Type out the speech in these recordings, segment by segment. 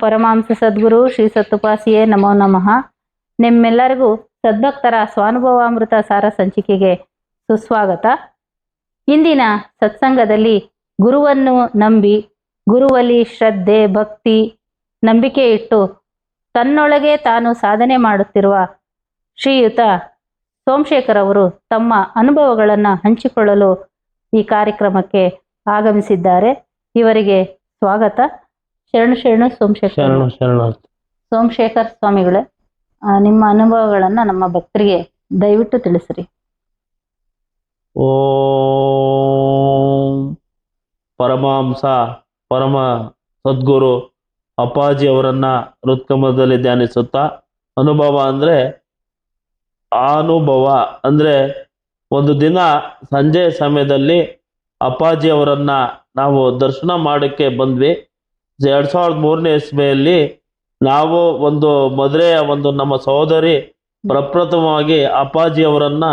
ಪರಮಹಂಸ ಸದ್ಗುರು ಶ್ರೀ ಸತ್ತುಪಾಸಿಯೇ ನಮೋ ನಮಃ. ನಿಮ್ಮೆಲ್ಲರಿಗೂ ಸದ್ಭಕ್ತರ ಸ್ವಾನುಭವಾಮೃತ ಸಾರ ಸಂಚಿಕೆಗೆ ಸುಸ್ವಾಗತ. ಇಂದಿನ ಸತ್ಸಂಗದಲ್ಲಿ ಗುರುವನ್ನು ನಂಬಿ ಗುರುವಲ್ಲಿ ಶ್ರದ್ಧೆ, ಭಕ್ತಿ, ನಂಬಿಕೆ ಇಟ್ಟು ತನ್ನೊಳಗೆ ತಾನು ಸಾಧನೆ ಮಾಡುತ್ತಿರುವ ಶ್ರೀಯುತ ಸೋಮಶೇಖರ್ ಅವರು ತಮ್ಮ ಅನುಭವಗಳನ್ನು ಹಂಚಿಕೊಳ್ಳಲು ಈ ಕಾರ್ಯಕ್ರಮಕ್ಕೆ ಆಗಮಿಸಿದ್ದಾರೆ. ಇವರಿಗೆ ಸ್ವಾಗತ. ಶರಣು ಸೋಮಶೇಖರ್ ಸ್ವಾಮಿಗಳೇ, ನಿಮ್ಮ ಅನುಭವಗಳನ್ನು ನಮ್ಮ ಭಕ್ತರಿಗೆ ದಯವಿಟ್ಟು ತಿಳಿಸ್ರಿ. ಓಂ ಪರಮಹಂಸ ಪರಮ ಸದ್ಗುರು ಅಪ್ಪಾಜಿ ಅವರನ್ನ ಹೃತ್ಕಮಲದಲ್ಲಿ ಧ್ಯಾನಿಸುತ್ತಾ, ಅನುಭವ ಅಂದ್ರೆ ಅಂದ್ರೆ ಒಂದು ದಿನ ಸಂಜೆ ಸಮಯದಲ್ಲಿ ಅಪ್ಪಾಜಿ ಅವರನ್ನ ನಾವು ದರ್ಶನ ಮಾಡೋಕ್ಕೆ ಬಂದ್ವಿ. 2003ನೇ ಇಸ್ವಿಯಲ್ಲಿ ನಾವು ಮದುವೆಯ ನಮ್ಮ ಸಹೋದರಿ ಪ್ರಪ್ರಥಮವಾಗಿ ಅಪ್ಪಾಜಿ ಅವರನ್ನ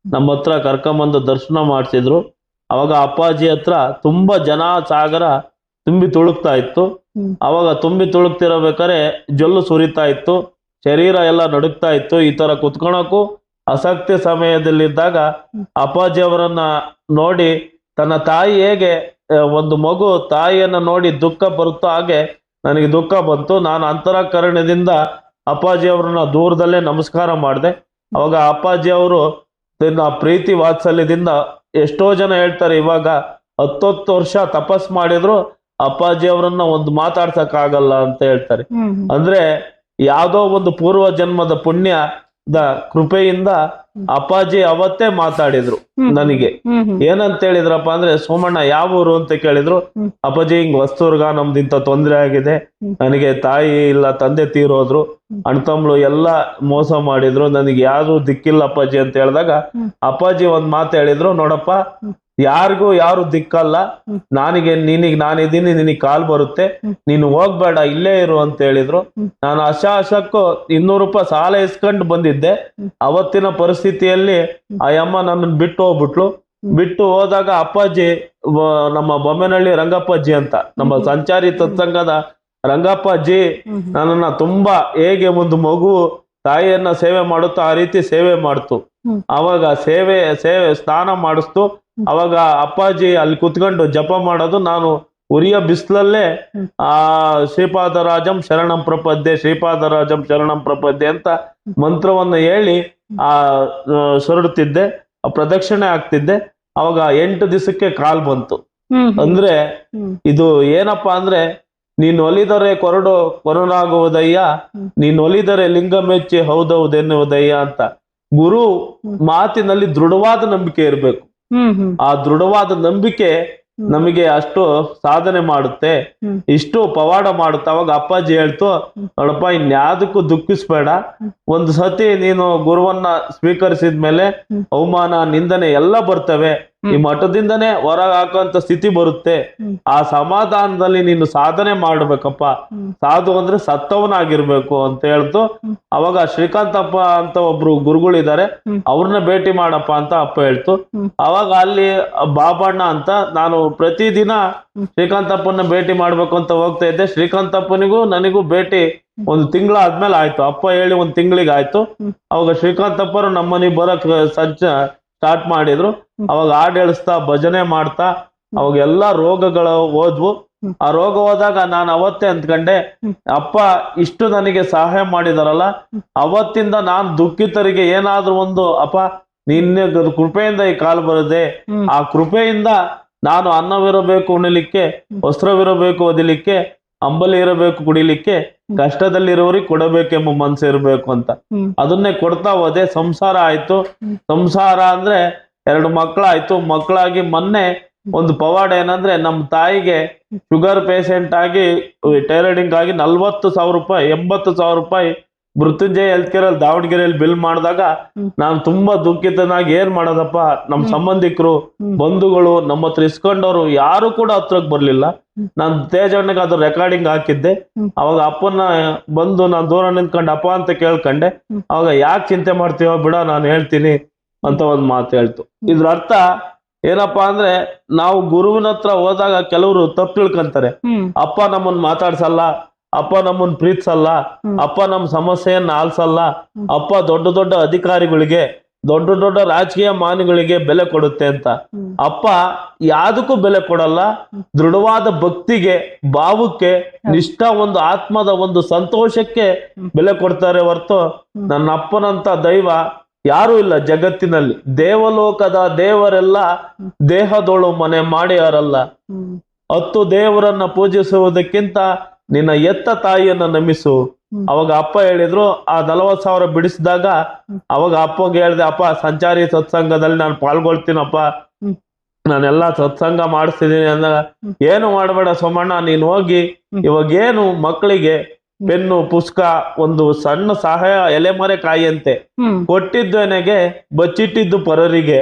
ನಮ್ಮ ಹತ್ರ ಕರ್ಕೊಂಬಂದು ದರ್ಶನ ಮಾಡಿಸಿದ್ರು. ಅವಾಗ ಅಪ್ಪಾಜಿ ಹತ್ರ ತುಂಬಾ ಜನ ಸಾಗರ ತುಂಬಿ ತುಳುಕ್ತಾ ಇತ್ತು. ಅವಾಗ ತುಂಬಿ ತುಳುಕ್ತಿರಬೇಕಾದ್ರೆ ಜೊಲ್ಲು ಸುರಿತಾ ಇತ್ತು, ಶರೀರ ಎಲ್ಲ ನಡುಗ್ತಾ ಇತ್ತು. ಈ ತರ ಕುತ್ಕೊಳಕ್ಕೂ ಆಸಕ್ತಿ ಸಮಯದಲ್ಲಿದ್ದಾಗ ಅಪ್ಪಾಜಿ ಅವರನ್ನ ನೋಡಿ, ತನ್ನ ತಾಯಿ ಹೇಗೆ ಒಂದು ಮಗು ತಾಯಿಯನ್ನ ನೋಡಿ ದುಃಖ ಬರುತ್ತೋ ಹಾಗೆ ನನಗೆ ದುಃಖ ಬಂತು. ನಾನು ಅಂತರಕರಣದಿಂದ ಅಪ್ಪಾಜಿ ಅವ್ರನ್ನ ದೂರದಲ್ಲೇ ನಮಸ್ಕಾರ ಮಾಡಿದೆ. ಅವಾಗ ಅಪ್ಪಾಜಿ ಅವರು ಪ್ರೀತಿ ವಾತ್ಸಲ್ಯದಿಂದ, ಎಷ್ಟೋ ಜನ ಹೇಳ್ತಾರೆ ಇವಾಗ 10 ವರ್ಷ ತಪಸ್ ಮಾಡಿದ್ರು ಅಪ್ಪಾಜಿ ಅವರನ್ನ ಮಾತಾಡ್ಸಕ್ ಆಗಲ್ಲ ಅಂತ ಹೇಳ್ತಾರೆ. ಅಂದ್ರೆ ಯಾವ್ದೋ ಒಂದು ಪೂರ್ವ ಜನ್ಮದ ಪುಣ್ಯದ ಕೃಪೆಯಿಂದ ಅಪ್ಪಾಜಿ ಅವತ್ತೇ ಮಾತಾಡಿದ್ರು ನನಗೆ. ಏನಂತ ಹೇಳಿದ್ರಪ್ಪ ಅಂದ್ರೆ, ಸೋಮಣ್ಣ ಯಾವ ಊರು ಅಂತ ಕೇಳಿದ್ರು. ಅಪ್ಪಾಜಿ ಹಿಂಗ್ ವಸ್ತುರ್ಗ ನಮ್ದಿಂತ ತೊಂದರೆ ಆಗಿದೆ, ನನಗೆ ತಾಯಿ ಇಲ್ಲ, ತಂದೆ ತೀರೋದ್ರು, ಅಣ್ತಂಬ್ಳು ಎಲ್ಲ ಮೋಸ ಮಾಡಿದ್ರು, ನನಗೆ ಯಾರು ದಿಕ್ಕಿಲ್ಲ ಅಪ್ಪಾಜಿ ಅಂತ ಹೇಳಿದಾಗ ಅಪ್ಪಾಜಿ ಒಂದ್ ಮಾತು ಹೇಳಿದ್ರು, ನೋಡಪ್ಪ ಯಾರಿಗೂ ಯಾರು ದಿಕ್ಕಲ್ಲ, ನಾನಿದ್ದೀನಿ, ನಿನಗೆ ಕಾಲ್ ಬರುತ್ತೆ, ನೀನು ಹೋಗ್ಬೇಡ, ಇಲ್ಲೇ ಇರು ಅಂತ ಹೇಳಿದ್ರು. ನಾನು ಅಶಕ್ಕೂ 200 ರೂಪಾಯಿ ಸಾಲ ಇಸ್ಕೊಂಡು ಬಂದಿದ್ದೆ. ಅವತ್ತಿನ ಪರಿಸ್ಥಿತಿಯಲ್ಲಿ ಆ ಅಮ್ಮ ನನ್ನನ್ನು ಬಿಟ್ಟು ಹೋಗ್ಬಿಟ್ಲು. ಬಿಟ್ಟು ಹೋದಾಗ ಅಪ್ಪಾಜಿ, ನಮ್ಮ ಬೊಮ್ಮೆನಹಳ್ಳಿ ರಂಗಪ್ಪಾಜಿ ಅಂತ, ನಮ್ಮ ಸಂಚಾರಿ ಸತ್ಸಂಗದ ರಂಗಪ್ಪಾಜಿ ನನ್ನನ್ನ ತುಂಬಾ ಹೇಗೆ ಒಂದು ಮಗು ತಾಯಿಯನ್ನ ಸೇವೆ ಮಾಡುತ್ತೋ ಆ ರೀತಿ ಸೇವೆ ಮಾಡ್ತು. ಅವಾಗ ಸೇವೆ ಸ್ನಾನ ಮಾಡಿಸ್ತು. ಅವಾಗ ಅಪ್ಪಾಜಿ ಅಲ್ಲಿ ಕುತ್ಕೊಂಡು ಜಪ ಮಾಡೋದು, ನಾನು ಉರಿಯ ಬಿಸಿಲಲ್ಲೇ ಶ್ರೀಪಾದರಾಜಂ ಶರಣಂ ಪ್ರಪದ್ಯೆ, ಶ್ರೀಪಾದರಾಜಂ ಶರಣಂ ಪ್ರಪದ್ಯೆ ಅಂತ ಮಂತ್ರವನ್ನ ಹೇಳಿ ಸೊರಡುತ್ತಿದ್ದೆ, ಪ್ರದಕ್ಷಿಣೆ ಆಗ್ತಿದ್ದೆ. ಅವಾಗ 8 ದಿವಸಕ್ಕೆ ಕಾಲ್ ಬಂತು. ಅಂದ್ರೆ ಇದು ಏನಪ್ಪಾ ಅಂದ್ರೆ, ನೀನ್ ಒಲಿದರೆ ಕೊರಡಾಗುವುದಯ್ಯ, ನೀನ್ ಒಲಿದರೆ ಲಿಂಗ ಮೆಚ್ಚಿ ಹೌದೌದೆನ್ನುವುದಯ್ಯ ಅಂತ. ಗುರು ಮಾತಿನಲ್ಲಿ ದೃಢವಾದ ನಂಬಿಕೆ ಇರಬೇಕು. ಆ ದೃಢವಾದ ನಂಬಿಕೆ ನಮಗೆ ಅಷ್ಟು ಸಾಧನೆ ಮಾಡುತ್ತೆ, ಇಷ್ಟು ಪವಾಡ ಮಾಡುತ್ತೆ. ಅವಾಗ ಅಪ್ಪಾಜಿ ಹೇಳ್ತು, ನೋಡಪ್ಪ ಇನ್ಯಾವುದಕ್ಕೂ ದುಃಖಿಸ್ಬೇಡ. ಒಂದು ಸತಿ ನೀನು ಗುರುವನ್ನ ಸ್ವೀಕರಿಸಿದ್ಮೇಲೆ ಅವಮಾನ, ನಿಂದನೆ ಎಲ್ಲ ಬರ್ತವೆ, ಈ ಮಠದಿಂದನೇ ಹೊರಗೆ ಹಾಕುವಂತ ಸ್ಥಿತಿ ಬರುತ್ತೆ. ಆ ಸಮಾಧಾನದಲ್ಲಿ ನೀನು ಸಾಧನೆ ಮಾಡ್ಬೇಕಪ್ಪ. ಸಾಧು ಅಂದ್ರೆ ಸತ್ತವನಾಗಿರ್ಬೇಕು ಅಂತ ಹೇಳ್ತು. ಅವಾಗ ಶ್ರೀಕಾಂತಪ್ಪ ಅಂತ ಒಬ್ರು ಗುರುಗಳಿದ್ದಾರೆ, ಅವ್ರನ್ನ ಭೇಟಿ ಮಾಡಪ್ಪ ಅಂತ ಅಪ್ಪ ಹೇಳ್ತು. ಅವಾಗ ಅಲ್ಲಿ ಬಾಬಣ್ಣ ಅಂತ, ನಾನು ಪ್ರತಿದಿನ ಶ್ರೀಕಾಂತಪ್ಪನ ಭೇಟಿ ಮಾಡ್ಬೇಕು ಅಂತ ಹೋಗ್ತಾ ಇದ್ದೆ. ಶ್ರೀಕಾಂತಪ್ಪನಿಗೂ ನನಗೂ ಭೇಟಿ 1 ತಿಂಗಳ ಆದ್ಮೇಲೆ ಆಯ್ತು. ಅಪ್ಪ ಹೇಳಿ 1 ತಿಂಗಳಿಗೆ ಆಯ್ತು. ಅವಾಗ ಶ್ರೀಕಾಂತಪ್ಪರು ನಮ್ಮನೆಗೆ ಬರಕ್ ಸ್ಟಾರ್ಟ್ ಮಾಡಿದ್ರು. ಅವಾಗ ಹಾಡು ಹೇಳಿಸ್ತಾ ಭಜನೆ ಮಾಡ್ತಾ ಅವಾಗ ಎಲ್ಲಾ ರೋಗಗಳು ಹೋದ್ವು. ಆ ರೋಗ ಹೋದಾಗ ನಾನು ಅವತ್ತೇ ಅಂದ್ಕೊಂಡೆ, ಅಪ್ಪ ಇಷ್ಟು ನನಗೆ ಸಹಾಯ ಮಾಡಿದಾರಲ್ಲ, ಅವತ್ತಿಂದ ನಾನು ದುಃಖಿತರಿಗೆ ಏನಾದ್ರೂ ಅಪ್ಪ ನಿನ್ನೆ ಕೃಪೆಯಿಂದ ಈ ಕಾಲು ಬರದೆ, ಆ ಕೃಪೆಯಿಂದ ನಾನು ಅನ್ನವಿರಬೇಕು ಉಣಲಿಕ್ಕೆ, ವಸ್ತ್ರವಿರಬೇಕು ಓದಲಿಕ್ಕೆ, ಅಂಬಲಿ ಇರಬೇಕು ಕುಡಿಲಿಕ್ಕೆ, ಕಷ್ಟದಲ್ಲಿರೋರಿಗೆ ಕೊಡಬೇಕೆಂಬ ಮನ್ಸು ಇರಬೇಕು ಅಂತ ಅದನ್ನೇ ಕೊಡ್ತಾ ಹೋದೆ. ಸಂಸಾರ ಆಯ್ತು. ಸಂಸಾರ ಅಂದ್ರೆ 2 ಮಕ್ಕಳಾಯ್ತು. ಮಕ್ಕಳಾಗಿ ಮೊನ್ನೆ ಒಂದು ಪವಾಡ ಏನಂದ್ರೆ, ನಮ್ಮ ತಾಯಿಗೆ ಶುಗರ್ ಪೇಷಂಟ್ ಆಗಿ ಟೈರಾಯ್ಡಿಂಗ್ ಆಗಿ 40,000 ರೂಪಾಯಿ 80,000 ರೂಪಾಯಿ ಮೃತ್ಯುಂಜಯ ಹೆಲ್ತ್ ಕೇರ್ ಅಲ್ಲಿ ದಾವಣಗೆರೆಯಲ್ಲಿ ಬಿಲ್ ಮಾಡಿದಾಗ ನಾನು ತುಂಬಾ ದುಃಖಿತನಾಗಿ, ಏನ್ ಮಾಡೋದಪ್ಪ, ನಮ್ಮ ಸಂಬಂಧಿಕರು ಬಂಧುಗಳು ನಮ್ಮ ಹತ್ರ ಇಸ್ಕೊಂಡವ್ರು ಯಾರು ಕೂಡ ಹತ್ರಕ್ಕೆ ಬರ್ಲಿಲ್ಲ. ನಾನು ತೇಜಣ್ಣಗೆ ಅದು ರೆಕಾರ್ಡಿಂಗ್ ಹಾಕಿದ್ದೆ. ಅವಾಗ ಅಪ್ಪನ ಬಂದು ನಾನು ದೂರ ನಿಂತ್ಕೊಂಡು ಅಪ್ಪ ಅಂತ ಕೇಳ್ಕೊಂಡೆ. ಅವಾಗ ಯಾಕೆ ಚಿಂತೆ ಮಾಡ್ತೀವ ಬಿಡ, ನಾನು ಹೇಳ್ತೀನಿ ಅಂತ ಒಂದ್ ಮಾತು ಹೇಳ್ತು. ಇದ್ರ ಅರ್ಥ ಏನಪ್ಪಾ ಅಂದ್ರೆ, ನಾವು ಗುರುವಿನ ಹತ್ರ ಹೋದಾಗ ಕೆಲವರು ತಪ್ಪು ತಿಳ್ಕೊಂತಾರೆ. ಅಪ್ಪ ನಮ್ಮನ್ನ ಮಾತಾಡ್ಸಲ್ಲ, ಅಪ್ಪ ನಮ್ಮನ್ ಪ್ರೀತಿಸಲ್ಲ, ಅಪ್ಪ ನಮ್ ಸಮಸ್ಯೆಯನ್ನ ಆಲ್ಸಲ್ಲ, ಅಪ್ಪ ದೊಡ್ಡ ದೊಡ್ಡ ಅಧಿಕಾರಿಗಳಿಗೆ, ದೊಡ್ಡ ದೊಡ್ಡ ರಾಜಕೀಯ ಮಾನಗಳಿಗೆ ಬೆಲೆ ಕೊಡುತ್ತೆ ಅಂತ. ಅಪ್ಪ ಯಾವ್ದಕ್ಕೂ ಬೆಲೆ ಕೊಡಲ್ಲ. ದೃಢವಾದ ಭಕ್ತಿಗೆ, ಭಾವಕ್ಕೆ, ನಿಷ್ಠ, ಒಂದು ಆತ್ಮದ ಒಂದು ಸಂತೋಷಕ್ಕೆ ಬೆಲೆ ಕೊಡ್ತಾರೆ ಹೊರತು ನನ್ನ ಅಪ್ಪನಂತ ದೈವ ಯಾರೂ ಇಲ್ಲ ಜಗತ್ತಿನಲ್ಲಿ. ದೇವಲೋಕದ ದೇವರೆಲ್ಲ ದೇಹದೋಳು ಮನೆ ಮಾಡಿಯಾರಲ್ಲ. 10 ದೇವರನ್ನ ಪೂಜಿಸುವುದಕ್ಕಿಂತ ನಿನ್ನ ಎತ್ತ ತಾಯಿಯನ್ನ ನಮಿಸು. ಅವಾಗ ಅಪ್ಪ ಹೇಳಿದ್ರು, ಆ 40,000 ಬಿಡಿಸಿದಾಗ ಅವಾಗ ಅಪ್ಪಗೆ ಹೇಳ್ದೆ, ಅಪ್ಪ ಸಂಚಾರಿ ಸತ್ಸಂಗದಲ್ಲಿ ನಾನು ಪಾಲ್ಗೊಳ್ತೀನಪ್ಪ, ನಾನೆಲ್ಲಾ ಸತ್ಸಂಗ ಮಾಡಿಸ್ತಿದ್ದೀನಿ ಅಂದಾಗ, ಏನು ಮಾಡಬೇಡ ಸೋಮಣ್ಣ, ನೀನ್ ಹೋಗಿ ಇವಾಗೇನು ಮಕ್ಕಳಿಗೆ ಪೆನ್ನು ಪುಸ್ತಕ ಒಂದು ಸಣ್ಣ ಸಹಾಯ ಎಲೆಮರೆ ಕಾಯಿಯಂತೆ ಕೊಟ್ಟಿದ್ದೇನೆಗೆ ಬಚ್ಚಿಟ್ಟಿದ್ದು ಪರರಿಗೆ.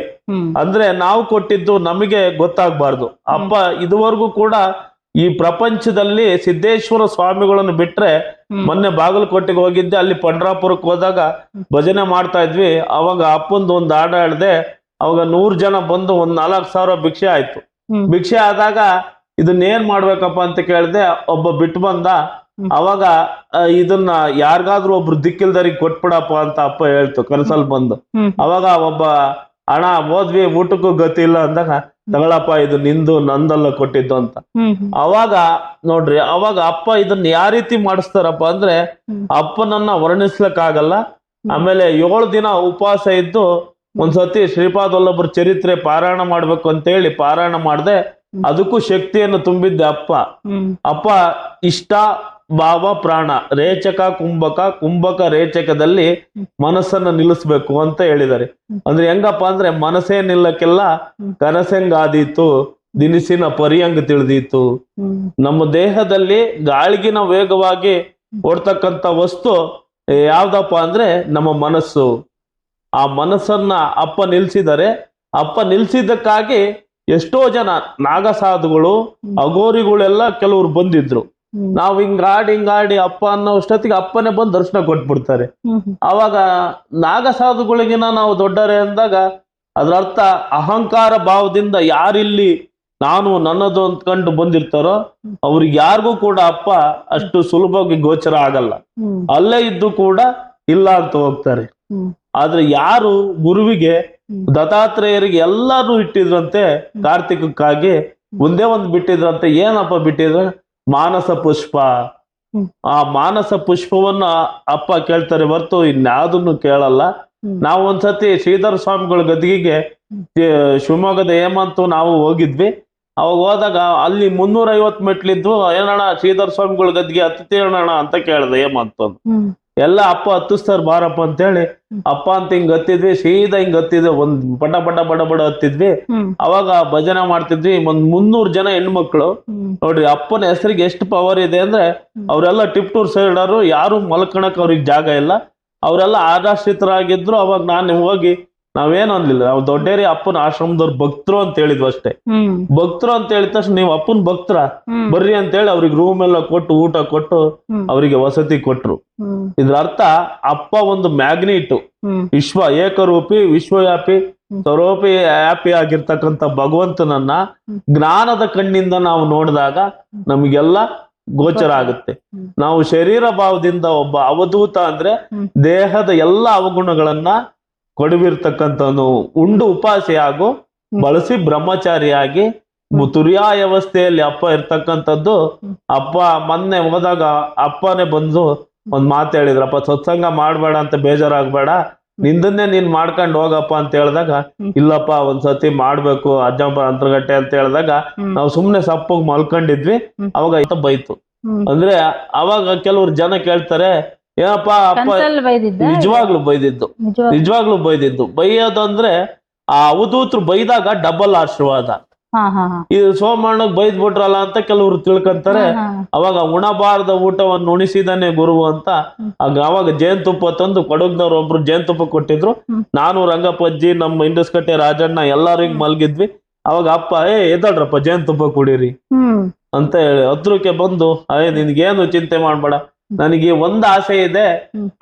ಅಂದ್ರೆ ನಾವು ಕೊಟ್ಟಿದ್ದು ನಮಗೆ ಗೊತ್ತಾಗ್ಬಾರ್ದು. ಅಪ್ಪ ಇದುವರೆಗೂ ಕೂಡ ಈ ಪ್ರಪಂಚದಲ್ಲಿ ಸಿದ್ದೇಶ್ವರ ಸ್ವಾಮಿಗಳನ್ನು ಬಿಟ್ರೆ, ಮೊನ್ನೆ ಬಾಗಲಕೋಟೆಗೆ ಹೋಗಿದ್ದೆ, ಅಲ್ಲಿ ಪಂಡ್ರಾಪುರಕ್ಕೆ ಹೋದಾಗ ಭಜನೆ ಮಾಡ್ತಾ ಇದ್ವಿ. ಅವಾಗ ಅಪ್ಪಂದು ಒಂದು ಹಾಡ ಹೇಳ್ದೆ. ಅವಾಗ 100 ಜನ ಬಂದು ಒಂದ್ 4,000 ಭಿಕ್ಷೆ ಆಯ್ತು. ಭಿಕ್ಷೆ ಆದಾಗ ಇದನ್ನೇನ್ ಮಾಡ್ಬೇಕಪ್ಪ ಅಂತ ಕೇಳ್ದೆ. ಒಬ್ಬ ಬಿಟ್ಟು ಬಂದ. ಅವಾಗ ಇದನ್ನ ಯಾರಿಗಾದ್ರೂ ಒಬ್ರು ದಿಕ್ಕಿಲ್ದರಿಗೆ ಕೊಟ್ಬಿಡಪ್ಪ ಅಂತ ಅಪ್ಪ ಹೇಳ್ತು ಕನಸಲ್ ಬಂದು. ಅವಾಗ ಒಬ್ಬ ಅಣ್ಣ ಹೋದ್ವಿ ಊಟಕ್ಕೂ ಗತಿ ಇಲ್ಲ ಅಂದಾಗ, ತಗೊಳಪ್ಪ ಇದು ನಿಂದು, ನಂದಲ್ಲ ಕೊಟ್ಟಿದ್ದು ಅಂತ. ಅವಾಗ ನೋಡ್ರಿ, ಅವಾಗ ಅಪ್ಪ ಇದನ್ನ ಯಾವ ರೀತಿ ಮಾಡಿಸ್ತಾರಪ್ಪ ಅಂದ್ರೆ ಅಪ್ಪನನ್ನ ವರ್ಣಿಸ್ಲಕ್ಕಾಗಲ್ಲ. ಆಮೇಲೆ 7 ದಿನ ಉಪವಾಸ ಇದ್ದು ಒಂದ್ಸತಿ ಶ್ರೀಪಾದ್ ವಲ್ಲಭರ ಚರಿತ್ರೆ ಪಾರಾಯಣ ಮಾಡ್ಬೇಕು ಅಂತ ಹೇಳಿ ಪಾರಾಯಣ ಮಾಡ್ದೆ. ಅದಕ್ಕೂ ಶಕ್ತಿಯನ್ನು ತುಂಬಿದ್ದೆ ಅಪ್ಪ. ಅಪ್ಪ ಇಷ್ಟ ಭಾವ ಪ್ರಾಣ ರೇಚಕ ಕುಂಭಕ, ಕುಂಭಕ ರೇಚಕದಲ್ಲಿ ಮನಸ್ಸನ್ನ ನಿಲ್ಲಿಸ್ಬೇಕು ಅಂತ ಹೇಳಿದ್ದಾರೆ. ಅಂದ್ರೆ ಹೆಂಗಪ್ಪ ಅಂದ್ರೆ ಮನಸ್ಸೇ ನಿಲ್ಲಕ್ಕೆಲ್ಲ ಕನಸೆಂಗಾದೀತು, ದಿನಿಸಿನ ಪರಿಯಂಗ್ ತಿಳಿದೀತು. ನಮ್ಮ ದೇಹದಲ್ಲಿ ಗಾಳಿಗಿನ ವೇಗವಾಗಿ ಓಡ್ತಕ್ಕಂಥ ವಸ್ತು ಯಾವ್ದಪ್ಪ ಅಂದ್ರೆ ನಮ್ಮ ಮನಸ್ಸು. ಆ ಮನಸ್ಸನ್ನ ಅಪ್ಪ ನಿಲ್ಸಿದ್ದಾರೆ. ಅಪ್ಪ ನಿಲ್ಸಿದ್ದಕ್ಕಾಗಿ ಎಷ್ಟೋ ಜನ ನಾಗಸಾಧುಗಳು, ಅಗೋರಿಗಳೆಲ್ಲ ಕೆಲವ್ರು ಬಂದಿದ್ರು. ನಾವ್ ಹಿಂಗಾಡಿ ಅಪ್ಪ ಅನ್ನೋ ಅಷ್ಟೊತ್ತಿಗೆ ಅಪ್ಪನೇ ಬಂದು ದರ್ಶನ ಕೊಟ್ಬಿಡ್ತಾರೆ. ಅವಾಗ ನಾಗಸಾಧುಗಳಿಗಿನ ನಾವು ದೊಡ್ಡರೆ ಅಂದಾಗ ಅದ್ರ ಅರ್ಥ ಅಹಂಕಾರ ಭಾವದಿಂದ ಯಾರಿಲ್ಲಿ ನಾನು ನನ್ನದು ಅಂದ್ಕೊಂಡು ಬಂದಿರ್ತಾರೋ ಅವ್ರಿಗೆ ಯಾರಿಗೂ ಕೂಡ ಅಪ್ಪ ಅಷ್ಟು ಸುಲಭವಾಗಿ ಗೋಚರ ಆಗಲ್ಲ. ಅಲ್ಲೇ ಇದ್ದು ಕೂಡ ಇಲ್ಲ ಅಂತ ಹೋಗ್ತಾರೆ. ಆದ್ರೆ ಯಾರು ಗುರುವಿಗೆ, ದತ್ತಾತ್ರೇಯರಿಗೆ ಎಲ್ಲರೂ ಇಟ್ಟಿದ್ರಂತೆ ಕಾರ್ತಿಕಕ್ಕಾಗಿ ಒಂದೇ ಒಂದು ಬಿಟ್ಟಿದ್ರಂತೆ. ಏನಪ್ಪ ಬಿಟ್ಟಿದ್ರ? ಮಾನಸ ಪುಷ್ಪ. ಆ ಮಾನಸ ಪುಷ್ಪವನ್ನ ಅಪ್ಪ ಕೇಳ್ತಾರೆ ಹೊರ್ತು ಇನ್ಯಾವುದನ್ನು ಕೇಳಲ್ಲ. ನಾವು ಒಂದ್ಸತಿ ಶ್ರೀಧರ ಸ್ವಾಮಿಗಳ ಗದ್ಗಿಗೆ ಶಿವಮೊಗ್ಗದ ಹೇಮಂತು ನಾವು ಹೋಗಿದ್ವಿ. ಅವಾಗ ಹೋದಾಗ ಅಲ್ಲಿ 350 ಮೆಟ್ಲಿದ್ವು. ಏನಣ್ಣ ಶ್ರೀಧರ ಸ್ವಾಮಿಗಳ ಗದ್ಗೆ ಹತ್ತೇಳೋಣ ಅಂತ ಕೇಳ್ದೆ ಹೇಮಂತು. ಎಲ್ಲ ಅಪ್ಪ ಹತ್ತಿಸ್ತಾರ ಬಾರಪ್ಪ ಅಂತ ಹೇಳಿ ಅಪ್ಪ ಅಂತ ಹಿಂಗ್ ಹತ್ತಿದ್ವಿ. ಸೀದಾ ಹಿಂಗ್ ಹತ್ತಿದ್ವಿ, ಒಂದ್ ಬಡ ಬಡ ಬಡ ಬಡ ಹತ್ತಿದ್ವಿ. ಅವಾಗ ಭಜನೆ ಮಾಡ್ತಿದ್ವಿ. ಒಂದ್ 300 ಜನ ಹೆಣ್ಮಕ್ಳು. ನೋಡ್ರಿ ಅಪ್ಪನ ಹೆಸರಿಗೆ ಎಷ್ಟು ಪವರ್ ಇದೆ ಅಂದ್ರೆ, ಅವರೆಲ್ಲ ಟಿಪ್ಟೂರ್ ಸೈಡರು, ಯಾರು ಮಲ್ಕಣಕ್ ಅವ್ರಿಗೆ ಜಾಗ ಇಲ್ಲ. ಅವರೆಲ್ಲ ಆರಾಶ್ರಿತರಾಗಿದ್ರು. ಅವಾಗ ನಾನು ಹೋಗಿ ನಾವೇನು ಅನ್ಲಿಲ್ಲ, ನಾವು ದೊಡ್ಡೇರಿ ಅಪ್ಪನ ಆಶ್ರಮದವ್ರು ಭಕ್ತರು ಅಂತ ಹೇಳಿದ್ವಿ ಅಷ್ಟೇ. ಭಕ್ತರು ಅಂತ ಹೇಳಿದ ತಕ್ಷಣ ನೀವು ಅಪ್ಪನ ಭಕ್ತರ ಬರ್ರಿ ಅಂತ ಹೇಳಿ ಅವ್ರಿಗೆ ರೂಮ್ ಎಲ್ಲ ಕೊಟ್ಟು, ಊಟ ಕೊಟ್ಟು, ಅವರಿಗೆ ವಸತಿ ಕೊಟ್ರು. ಇದ್ರ ಅರ್ಥ ಅಪ್ಪ ಒಂದು ಮ್ಯಾಗ್ನಿಟ್, ವಿಶ್ವ ಏಕರೂಪಿ, ವಿಶ್ವವ್ಯಾಪಿ, ಸ್ವರೂಪಿ ವ್ಯಾಪಿ ಆಗಿರ್ತಕ್ಕಂಥ ಭಗವಂತನನ್ನ ಜ್ಞಾನದ ಕಣ್ಣಿಂದ ನಾವು ನೋಡಿದಾಗ ನಮಗೆಲ್ಲ ಗೋಚರ ಆಗುತ್ತೆ. ನಾವು ಶರೀರ ಭಾವದಿಂದ ಒಬ್ಬ ಅವಧೂತ ಅಂದ್ರೆ ದೇಹದ ಎಲ್ಲ ಅವಗುಣಗಳನ್ನ ಕೊಡವಿರ್ತಕ್ಕಂಥವನು ಉಂಡು ಉಪಾಸಿ ಆಗು, ಬಳಸಿ ಬ್ರಹ್ಮಚಾರಿಯಾಗಿ ತುರ್ಯಾವಸ್ಥೆಯಲ್ಲಿ ಅಪ್ಪ ಇರ್ತಕ್ಕಂಥದ್ದು. ಅಪ್ಪ ಮೊನ್ನೆ ಹೋದಾಗ ಅಪ್ಪನೇ ಬಂದು ಒಂದ್ ಮಾತು ಹೇಳಿದ್ರಪ್ಪ, ಸತ್ಸಂಗ ಮಾಡ್ಬೇಡ ಅಂತ ಬೇಜಾರಾಗ್ಬೇಡ, ನಿಂದನ್ನೇ ನೀನ್ ಮಾಡ್ಕೊಂಡು ಹೋಗಪ್ಪ ಅಂತ ಹೇಳಿದಾಗ, ಇಲ್ಲಪ್ಪ ಒಂದ್ಸತಿ ಮಾಡ್ಬೇಕು ಅಜ್ಜಂಬ ಅಂತರ್ಗಟ್ಟೆ ಅಂತ ಹೇಳಿದಾಗ ನಾವು ಸುಮ್ನೆ ಸಪ್ಪಗ್ ಮಲ್ಕೊಂಡಿದ್ವಿ. ಅವಾಗ ಬೈತು. ಅಂದ್ರೆ ಅವಾಗ ಕೆಲವ್ರು ಜನ ಕೇಳ್ತಾರೆ, ಏನಪ್ಪ ಅಪ್ಪ ನಿಜವಾಗ್ಲು ಬೈದಿದ್ದು. ಬೈಯೋದಂದ್ರೆ ಆ ಅವಧೂತರು ಬೈದಾಗ ಡಬಲ್ ಆಶೀರ್ವಾದ. ಇದು ಸೋಮಣ್ಣಗ್ ಬೈದ್ ಬಿಟ್ರಲ್ಲ ಅಂತ ಕೆಲವ್ರು ತಿಳ್ಕೊಂತಾರೆ. ಅವಾಗ ಉಣಬಾರದ ಊಟವನ್ನು ಉಣಿಸಿದಾನೆ ಗುರು ಅಂತ. ಅವಾಗ ಜೇನುತುಪ್ಪ ತಂದು ಕೊಡಗ್ನವ್ರು ಒಬ್ರು ಜೇನುತುಪ್ಪ ಕೊಟ್ಟಿದ್ರು. ನಾನು ರಂಗಪ್ಪಜ್ಜಿ, ನಮ್ಮ ಇಂಡಸ್ಕಟ್ಟೆ ರಾಜಣ್ಣ ಎಲ್ಲಾರು ಹಿಂಗ್ ಮಲ್ಗಿದ್ವಿ. ಅವಾಗ ಅಪ್ಪ ಎದ್ದಾಡ್ರಪ್ಪ ಜೇನುತುಪ್ಪ ಕುಡೀರಿ ಅಂತ ಹೇಳಿ ಹತ್ರಕ್ಕೆ ಬಂದು, ನಿನ್ಗೇನು ಚಿಂತೆ ಮಾಡ್ಬೇಡ, ನನಗೆ ಒಂದು ಆಸೆ ಇದೆ,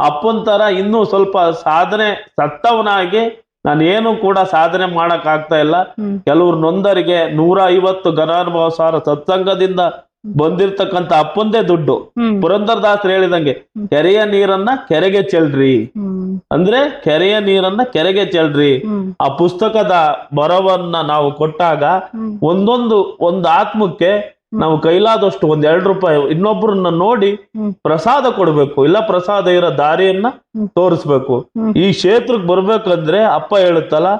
ಅಪ್ಪನ್ ತರ ಇನ್ನೂ ಸ್ವಲ್ಪ ಸಾಧನೆ ಸತ್ತವನಾಗಿ ನಾನು ಏನು ಕೂಡ ಸಾಧನೆ ಮಾಡಕ್ ಆಗ್ತಾ ಇಲ್ಲ. ಕೆಲವ್ರು ನೊಂದರಿಗೆ 150 ಘನಾನುಭವ ಸಾರ ಸತ್ಸಂಗದಿಂದ ಬಂದಿರ್ತಕ್ಕಂಥ ಅಪ್ಪಂದೇ ದುಡ್ಡು. ಪುರಂದರದಾಸರು ಹೇಳಿದಂಗೆ ಕೆರೆಯ ನೀರನ್ನ ಕೆರೆಗೆ ಚೆಲ್ರಿ, ಅಂದ್ರೆ ಕೆರೆಯ ನೀರನ್ನ ಕೆರೆಗೆ ಚೆಲ್ರಿ. ಆ ಪುಸ್ತಕದ ಬರವನ್ನ ನಾವು ಕೊಟ್ಟಾಗ ಒಂದು ಆತ್ಮಕ್ಕೆ ನಾವು ಕೈಲಾದಷ್ಟು ಒಂದ್ 2 ರೂಪಾಯಿ ಇನ್ನೊಬ್ಬರನ್ನ ನೋಡಿ ಪ್ರಸಾದ ಕೊಡ್ಬೇಕು, ಇಲ್ಲ ಪ್ರಸಾದ ಇರೋ ದಾರಿಯನ್ನ ತೋರಿಸ್ಬೇಕು. ಈ ಕ್ಷೇತ್ರಕ್ಕೆ ಬರ್ಬೇಕಂದ್ರೆ ಅಪ್ಪ ಹೇಳುತ್ತಲ್ಲ,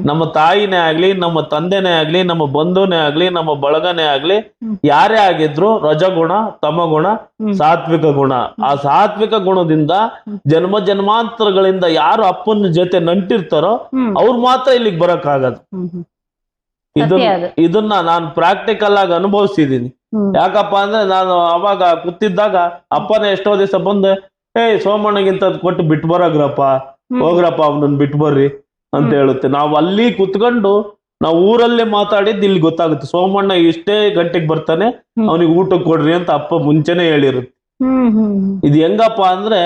ನಮ್ಮ ತಾಯಿನೇ ಆಗ್ಲಿ, ನಮ್ಮ ತಂದೆನೇ ಆಗ್ಲಿ, ನಮ್ಮ ಬಂಧುನೇ ಆಗ್ಲಿ, ನಮ್ಮ ಬಳಗನೇ ಆಗ್ಲಿ, ಯಾರೇ ಆಗಿದ್ರು ರಜಗುಣ, ತಮಗುಣ, ಸಾತ್ವಿಕ ಗುಣ. ಆ ಸಾತ್ವಿಕ ಗುಣದಿಂದ ಜನ್ಮ ಜನ್ಮಾಂತರಗಳಿಂದ ಯಾರು ಅಪ್ಪನ ಜೊತೆ ನಂಟಿರ್ತಾರೋ ಅವ್ರು ಮಾತ್ರ ಇಲ್ಲಿಗೆ ಬರಕ್ಕಾಗದು. ಇದನ್ನ ನಾನು ಪ್ರಾಕ್ಟಿಕಲ್ ಆಗಿ ಅನುಭವಿಸಿದೀನಿ. ಯಾಕಪ್ಪ ಅಂದ್ರೆ ನಾನು ಅವಾಗ ಕೂತಿದ್ದಾಗ ಅಪ್ಪನೇ ಎಷ್ಟೋ ದಿವಸ ಬಂದು, ಸೋಮಣ್ಣಗಿಂತ ಕೊಟ್ಟು ಬಿಟ್ಟು ಬರಗ್ರಪ್ಪ, ಹೋಗ್ರಪ್ಪ ಅವನನ್ನ ಬಿಟ್ಟು ಬರ್ರಿ ಅಂತ ಹೇಳುತ್ತೆ. ನಾವು ಅಲ್ಲಿ ಕುತ್ಕೊಂಡು ನಾವು ಊರಲ್ಲೇ ಮಾತಾಡಿದ್ದು ಇಲ್ಲಿ ಗೊತ್ತಾಗುತ್ತೆ. ಸೋಮಣ್ಣ ಇಷ್ಟೇ ಗಂಟೆಗೆ ಬರ್ತಾನೆ, ಅವನಿಗೆ ಊಟಕ್ಕೆ ಕೊಡ್ರಿ ಅಂತ ಅಪ್ಪ ಮುಂಚೆನೆ ಹೇಳಿರುತ್ತೆ. ಇದು ಹೆಂಗಪ್ಪ ಅಂದ್ರೆ,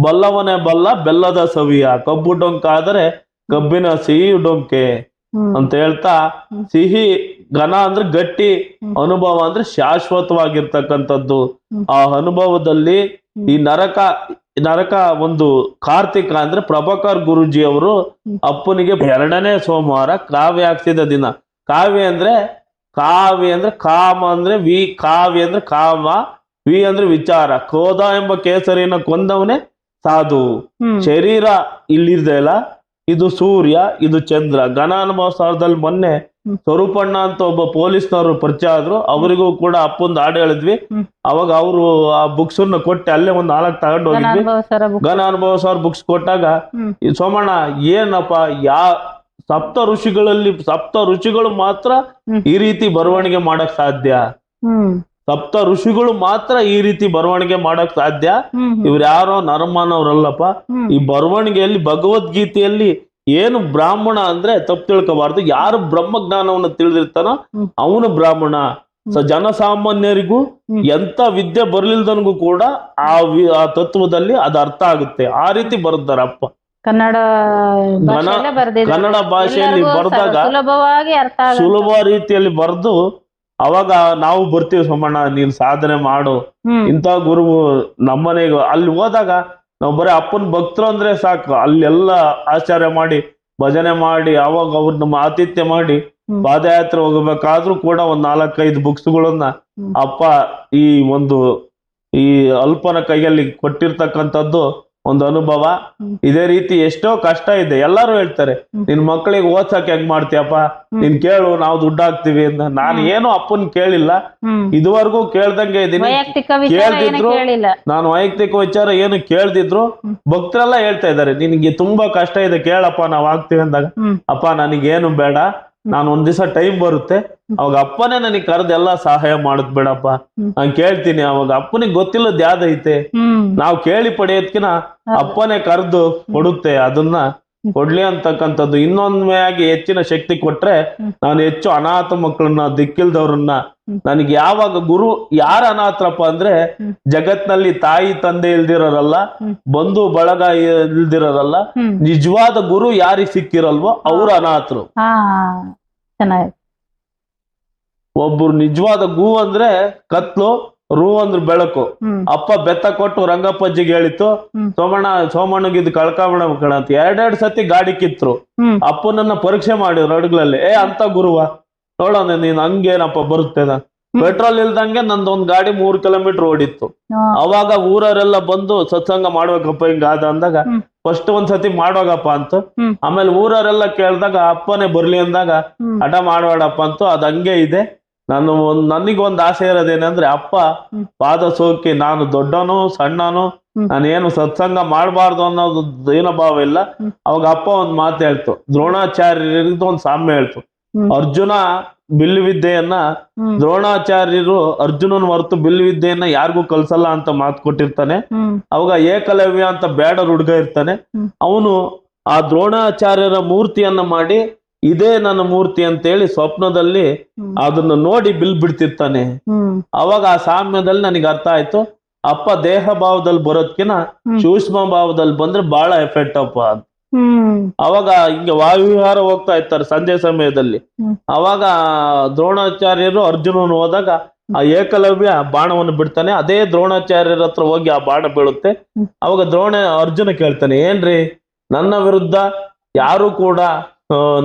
ಬಲ್ಲವನೇ ಬಲ್ಲ ಬೆಲ್ಲದ ಸವಿಯ, ಕಬ್ಬು ಡೊಂಕ ಆದ್ರೆ ಕಬ್ಬಿನ ಸಿಹಿ ಡೊಂಕೆ ಅಂತ ಹೇಳ್ತಾ, ಸಿಹಿ ಘನ ಅಂದ್ರೆ ಗಟ್ಟಿ, ಅನುಭವ ಅಂದ್ರೆ ಶಾಶ್ವತವಾಗಿರ್ತಕ್ಕಂಥದ್ದು. ಆ ಅನುಭವದಲ್ಲಿ ಈ ನರಕ ಒಂದು ಕಾರ್ತಿಕ ಅಂದ್ರೆ ಪ್ರಭಾಕರ್ ಗುರುಜಿ ಅವರು ಅಪ್ಪನಿಗೆ 2ನೇ ಸೋಮವಾರ ಕಾವ್ಯ ಹಾಕ್ಸಿದ ದಿನ. ಕಾವ್ಯ ಅಂದ್ರೆ ಕಾಮ ಅಂದ್ರೆ ವಿ, ಕಾವ್ಯ ಅಂದ್ರೆ ಕಾಮ, ವಿ ಅಂದ್ರೆ ವಿಚಾರ. ಕ್ರೋಧ ಎಂಬ ಕೇಸರಿನ ಕೊಂದವನೇ ಸಾಧು. ಶರೀರ ಇಲ್ಲಿರ್ದಲ್ಲ, ಇದು ಸೂರ್ಯ, ಇದು ಚಂದ್ರ. ಘನ ಅನುಭವ ಸ್ಥಳದಲ್ಲಿ ಮೊನ್ನೆ ಸ್ವರೂಪಣ್ಣ ಅಂತ ಒಬ್ಬ ಪೊಲೀಸ್ನವರು ಪರಿಚಯ ಆದ್ರು. ಅವರಿಗೂ ಕೂಡ ಅಪ್ಪಂದು ಹಾಡು ಹೇಳಿದ್ವಿ. ಅವಾಗ ಅವರು ಆ ಬುಕ್ಸ್ ಅನ್ನ ಕೊಟ್ಟು ಅಲ್ಲೇ ಒಂದು 4 ತಗೊಂಡು ಹೋಗಿದ್ವಿ. ಘನ ಅನುಭವ ಸರ್ ಬುಕ್ಸ್ ಕೊಟ್ಟಾಗ, ಈ ಸೋಮಣ್ಣ ಏನಪ್ಪ, ಸಪ್ತ ಋಷಿಗಳು ಮಾತ್ರ ಈ ರೀತಿ ಬರವಣಿಗೆ ಮಾಡಕ್ ಸಾಧ್ಯ. ಸಪ್ತ ಋಷಿಗಳು ಮಾತ್ರ ಈ ರೀತಿ ಬರವಣಿಗೆ ಮಾಡಕ್ ಸಾಧ್ಯ. ಇವ್ರು ಯಾರೋ ನರಮಾನವ್ರಲ್ಲಪ್ಪ. ಈ ಬರವಣಿಗೆಯಲ್ಲಿ ಭಗವದ್ಗೀತೆಯಲ್ಲಿ ಏನು ಬ್ರಾಹ್ಮಣ ಅಂದ್ರೆ ತಪ್ಪು ತಿಳ್ಕೋಬಾರ್ದು. ಯಾರು ಬ್ರಹ್ಮಜ್ಞಾನವನ್ನು ತಿಳಿದಿರ್ತಾನೋ ಅವನು ಬ್ರಾಹ್ಮಣ. ಜನಸಾಮಾನ್ಯರಿಗೂ ಎಂತ ವಿದ್ಯೆ ಬರ್ಲಿಲ್ದನ್ಗೂ ಕೂಡ ಆ ತತ್ವದಲ್ಲಿ ಅದು ಅರ್ಥ ಆಗುತ್ತೆ. ಆ ರೀತಿ ಬರ್ದಾರ ಅಪ್ಪ. ಕನ್ನಡ ಭಾಷೆಯಲ್ಲಿ ಬರ್ದಾಗ ಸುಲಭ ರೀತಿಯಲ್ಲಿ ಬರ್ದು, ಅವಾಗ ನಾವು ಬರ್ತೀವಿ, ಸೋಮಣ್ಣ ನೀನ್ ಸಾಧನೆ ಮಾಡು, ಇಂಥ ಗುರು ನಮ್ಮನೆಗೆ. ಅಲ್ಲಿ ಹೋದಾಗ ನಾವು ಬರೀ ಅಪ್ಪನ ಭಕ್ತರು ಅಂದ್ರೆ ಸಾಕು, ಅಲ್ಲೆಲ್ಲ ಆಚಾರ್ಯ ಮಾಡಿ ಭಜನೆ ಮಾಡಿ ಅವಾಗ ಅವ್ರು ನಮ್ಮ ಆತಿಥ್ಯ ಮಾಡಿ ಪಾದಯಾತ್ರೆ ಹೋಗಬೇಕಾದ್ರೂ ಕೂಡ ಒಂದ್ 4-5 ಬುಕ್ಸ್ಗಳನ್ನ ಅಪ್ಪ ಈ ಅಲ್ಪನ ಕೈಯಲ್ಲಿ ಕೊಟ್ಟಿರ್ತಕ್ಕಂಥದ್ದು ಒಂದು ಅನುಭವ. ಇದೇ ರೀತಿ ಎಷ್ಟೋ ಕಷ್ಟ ಇದೆ. ಎಲ್ಲರೂ ಹೇಳ್ತಾರೆ, ನಿನ್ ಮಕ್ಕಳಿಗೆ ಓದ್ಸಕ್ ಹೆಂಗ್ ಮಾಡ್ತೀಯಪ್ಪ, ನೀನ್ ಕೇಳು, ನಾವು ದುಡ್ಡು ಹಾಕ್ತಿವಿ ಅಂತ. ನಾನು ಏನು ಅಪ್ಪನ್ ಕೇಳಿಲ್ಲ, ಇದುವರೆಗೂ ಕೇಳ್ದಂಗೆ ಇದೀನಿ. ಕೇಳ್ದಿದ್ರು, ನಾನು ವೈಯಕ್ತಿಕ ವಿಚಾರ ಏನು ಕೇಳ್ದಿದ್ರು ಭಕ್ತರೆಲ್ಲ ಹೇಳ್ತಾ ಇದ್ದಾರೆ, ನಿನ್ಗೆ ತುಂಬಾ ಕಷ್ಟ ಇದೆ, ಕೇಳಪ್ಪ ನಾವ್ ಹಾಕ್ತಿವಿ ಅಂದಾಗ, ಅಪ್ಪ ನನಗೇನು ಬೇಡ, ನಾನು ಒಂದ್ ದಿವಸ ಟೈಮ್ ಬರುತ್ತೆ, ಅವಾಗ ಅಪ್ಪನೇ ನನಗೆ ಕರೆದು ಎಲ್ಲಾ ಸಹಾಯ ಮಾಡುದ್ ಬೇಡಪ್ಪ, ನಾನ್ ಕೇಳ್ತೀನಿ. ಅವಾಗ ಅಪ್ಪನಿಗೆ ಗೊತ್ತಿಲ್ಲದ್ ಯಾವ್ದೈತೆ, ನಾವು ಕೇಳಿ ಪಡೆಯೋದ್ಕಿನ ಅಪ್ಪನೇ ಕರೆದು ಕೊಡುತ್ತೆ. ಅದನ್ನ ಕೊಡ್ಲಿ ಅಂತಕ್ಕಂಥದ್ದು. ಇನ್ನೊಂದ್ಮೆ ಆಗಿ ಹೆಚ್ಚಿನ ಶಕ್ತಿ ಕೊಟ್ರೆ ನಾನು ಹೆಚ್ಚು ಅನಾಥ ಮಕ್ಕಳನ್ನ, ದಿಕ್ಕಿಲ್ದವ್ರನ್ನ, ನನಗೆ ಯಾವಾಗ ಗುರು ಯಾರ ಅನಾಥರಪ್ಪ ಅಂದ್ರೆ, ಜಗತ್ನಲ್ಲಿ ತಾಯಿ ತಂದೆ ಇಲ್ದಿರೋರಲ್ಲ, ಬಂಧು ಬಳಗ ಇಲ್ದಿರೋರಲ್ಲ, ನಿಜವಾದ ಗುರು ಯಾರಿಗೆ ಸಿಕ್ಕಿರಲ್ವೋ ಅವ್ರು ಅನಾಥರು. ಒಬ್ರು ನಿಜವಾದ ಗು ಅಂದ್ರೆ ಕತ್ಲು, ರೂ ಅಂದ್ರೆ ಬೆಳಕು. ಅಪ್ಪ ಬೆತ್ತ ಕೊಟ್ಟು ರಂಗಪ್ಪಜ್ಜಿಗೆ ಹೇಳಿತ್ತು, ಸೋಮಣ್ಣಗಿದ್ ಕಳ್ಕೊಂಬಿಡ ಅಂತ 2 ಸತಿ ಗಾಡಿ ಕಿತ್ರು. ಅಪ್ಪನನ್ನ ಪರೀಕ್ಷೆ ಮಾಡಿದ್ರು ಅಡುಗ್ಲಲ್ಲಿ. ಅಂತ ಗುರುವ ನೋಡೋಣ ನೀನ್ ಹಂಗೇನಪ್ಪ ಬರುತ್ತೆ. ಪೆಟ್ರೋಲ್ ಇಲ್ದಂಗೆ ನಂದೊಂದ್ ಗಾಡಿ 3 ಕಿಲೋಮೀಟರ್ ಓಡಿತ್ತು. ಅವಾಗ ಊರವರೆಲ್ಲ ಬಂದು ಸತ್ಸಂಗ ಮಾಡ್ಬೇಕಪ್ಪ ಹಿಂಗಾದ ಅಂದಾಗ ಫಸ್ಟ್ ಒಂದ್ಸತಿ ಮಾಡೋಗಪ್ಪ ಅಂತ. ಆಮೇಲೆ ಊರವರೆಲ್ಲ ಕೇಳ್ದಾಗ ಅಪ್ಪನೇ ಬರ್ಲಿ ಅಂದಾಗ ಹಠ ಮಾಡ್ಬೇಡಪ್ಪ ಅಂತ. ಅದ್ ಹಂಗೆ ಇದೆ. ನನಗೊಂದ್ ಆಸೆ ಇರೋದೇನಂದ್ರೆ, ಅಪ್ಪ ಪಾದ ಸೋಕಿ ನಾನು ದೊಡ್ಡನು ಸಣ್ಣನು, ನಾನೇನು ಸತ್ಸಂಗ ಮಾಡ್ಬಾರ್ದು ಅನ್ನೋದು ಏನೋ ಭಾವ ಇಲ್ಲ. ಅವಾಗ ಅಪ್ಪ ಒಂದ್ ಮಾತು ಹೇಳ್ತು, ದ್ರೋಣಾಚಾರ್ಯರಿದ್ದು ಒಂದ್ ಸಾಮ್ಯ ಹೇಳ್ತು. ಅರ್ಜುನ ಬಿಲ್ಲು ವಿದ್ಯೆಯನ್ನ, ದ್ರೋಣಾಚಾರ್ಯರು ಅರ್ಜುನನ್ ಹೊರತು ಬಿಲ್ಲು ವಿದ್ಯೆಯನ್ನ ಯಾರಿಗೂ ಕಲ್ಸಲ್ಲ ಅಂತ ಮಾತು ಕೊಟ್ಟಿರ್ತಾನೆ. ಅವಾಗ ಏಕಲವ್ಯ ಅಂತ ಬೇಡರ್ ಹುಡ್ಗ ಇರ್ತಾನೆ. ಅವನು ಆ ದ್ರೋಣಾಚಾರ್ಯರ ಮೂರ್ತಿಯನ್ನ ಮಾಡಿ, ಇದೇ ನನ್ನ ಮೂರ್ತಿ ಅಂತೇಳಿ ಸ್ವಪ್ನದಲ್ಲಿ ಅದನ್ನ ನೋಡಿ ಬಿಲ್ ಬಿಡ್ತಿರ್ತಾನೆ. ಅವಾಗ ಆ ಸಾಮ್ಯದಲ್ಲಿ ನನಗೆ ಅರ್ಥ ಆಯ್ತು, ಅಪ್ಪ ದೇಹ ಭಾವದಲ್ಲಿ ಬರೋದ್ಕಿನ ಸೂಕ್ಷ್ಮ ಭಾವದಲ್ಲಿ ಬಂದ್ರೆ ಬಹಳ ಎಫೆಕ್ಟ್ ಅಪ್ಪ ಅಂತ. ಅವಾಗ ಹಿಂಗೆ ವಾಯುವಿಹಾರ ಹೋಗ್ತಾ ಇರ್ತಾರೆ ಸಂಜೆ ಸಮಯದಲ್ಲಿ. ಅವಾಗ ದ್ರೋಣಾಚಾರ್ಯರು ಅರ್ಜುನನು ಹೋದಾಗ ಆ ಏಕಲವ್ಯ ಬಾಣವನ್ನು ಬಿಡ್ತಾನೆ. ಅದೇ ದ್ರೋಣಾಚಾರ್ಯರ ಹತ್ರ ಹೋಗಿ ಆ ಬಾಣ ಬೀಳುತ್ತೆ. ಅವಾಗ ಅರ್ಜುನ ಕೇಳ್ತಾನೆ, ಏನ್ರಿ ನನ್ನ ವಿರುದ್ಧ ಯಾರು ಕೂಡ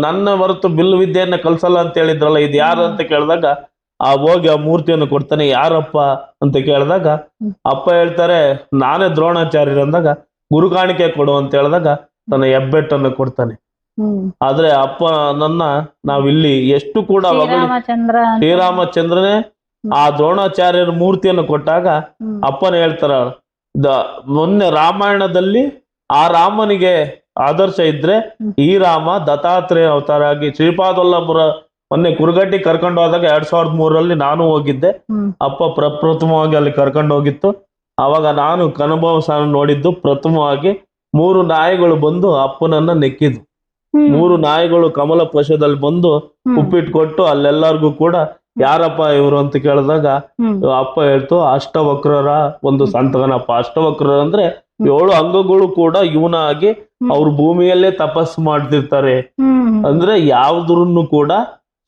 ನನ್ನ ಹೊರತು ಬಿಲ್ಲು ವಿದ್ಯೆಯನ್ನ ಕಲ್ಸಲ್ಲ ಅಂತ ಹೇಳಿದ್ರಲ್ಲ, ಇದು ಯಾರು ಅಂತ ಕೇಳಿದಾಗ ಹೋಗಿ ಆ ಮೂರ್ತಿಯನ್ನು ಕೊಡ್ತಾನೆ. ಯಾರಪ್ಪ ಅಂತ ಕೇಳಿದಾಗ ಅಪ್ಪ ಹೇಳ್ತಾರೆ, ನಾನೇ ದ್ರೋಣಾಚಾರ್ಯರು ಅಂದಾಗ ಗುರು ಕಾಣಿಕೆ ಕೊಡು ಅಂತ ಹೇಳಿದಾಗ ತನ್ನ ಹೆಬ್ಬೆಟ್ಟನ್ನು ಕೊಡ್ತಾನೆ. ಆದ್ರೆ ಅಪ್ಪ ನಾವಿಲ್ಲಿ ಎಷ್ಟು ಕೂಡ ಶ್ರೀರಾಮಚಂದ್ರನೇ ಆ ದ್ರೋಣಾಚಾರ್ಯರ ಮೂರ್ತಿಯನ್ನು ಕೊಟ್ಟಾಗ ಅಪ್ಪನ ಹೇಳ್ತಾರ, ಮೊನ್ನೆ ರಾಮಾಯಣದಲ್ಲಿ ಆ ರಾಮನಿಗೆ ಆದರ್ಶ ಇದ್ರೆ ಈ ರಾಮ ದತ್ತಾತ್ರೇಯ ಅವತಾರ ಆಗಿ ಶ್ರೀಪಾದವಲ್ಲಭರ ಮೊನ್ನೆ ಕುರುಗಡ್ಡಿ ಕರ್ಕೊಂಡು ಹೋದಾಗ 2003 ನಾನು ಹೋಗಿದ್ದೆ. ಅಪ್ಪ ಪ್ರಪ್ರಥಮವಾಗಿ ಅಲ್ಲಿ ಕರ್ಕೊಂಡು ಹೋಗಿತ್ತು. ಅವಾಗ ನಾನು ಕನುಭವ ಸಾನ ನೋಡಿದ್ದು ಪ್ರಥಮವಾಗಿ 3 ನಾಯಿಗಳು ಬಂದು ಅಪ್ಪನನ್ನ ನೆಕ್ಕಿದ್ವು. 3 ನಾಯಿಗಳು ಕಮಲ ಪಶದಲ್ಲಿ ಬಂದು ಉಪ್ಪಿಟ್ಟು ಕೊಟ್ಟು ಅಲ್ಲೆಲ್ಲರಿಗೂ ಕೂಡ ಯಾರಪ್ಪ ಇವರು ಅಂತ ಕೇಳಿದಾಗ ಅಪ್ಪ ಹೇಳ್ತು, ಅಷ್ಟವಕ್ರರ ಒಂದು ಸಂತಗನಪ್ಪ. ಅಷ್ಟವಕ್ರರ ಅಂದ್ರೆ 7 ಅಂಗಗಳು ಕೂಡ ಇವನ ಆಗಿ ಅವ್ರು ಭೂಮಿಯಲ್ಲೇ ತಪಸ್ಸು ಮಾಡ್ತಿರ್ತಾರೆ. ಅಂದ್ರೆ ಯಾವ್ದ್ರನ್ನು ಕೂಡ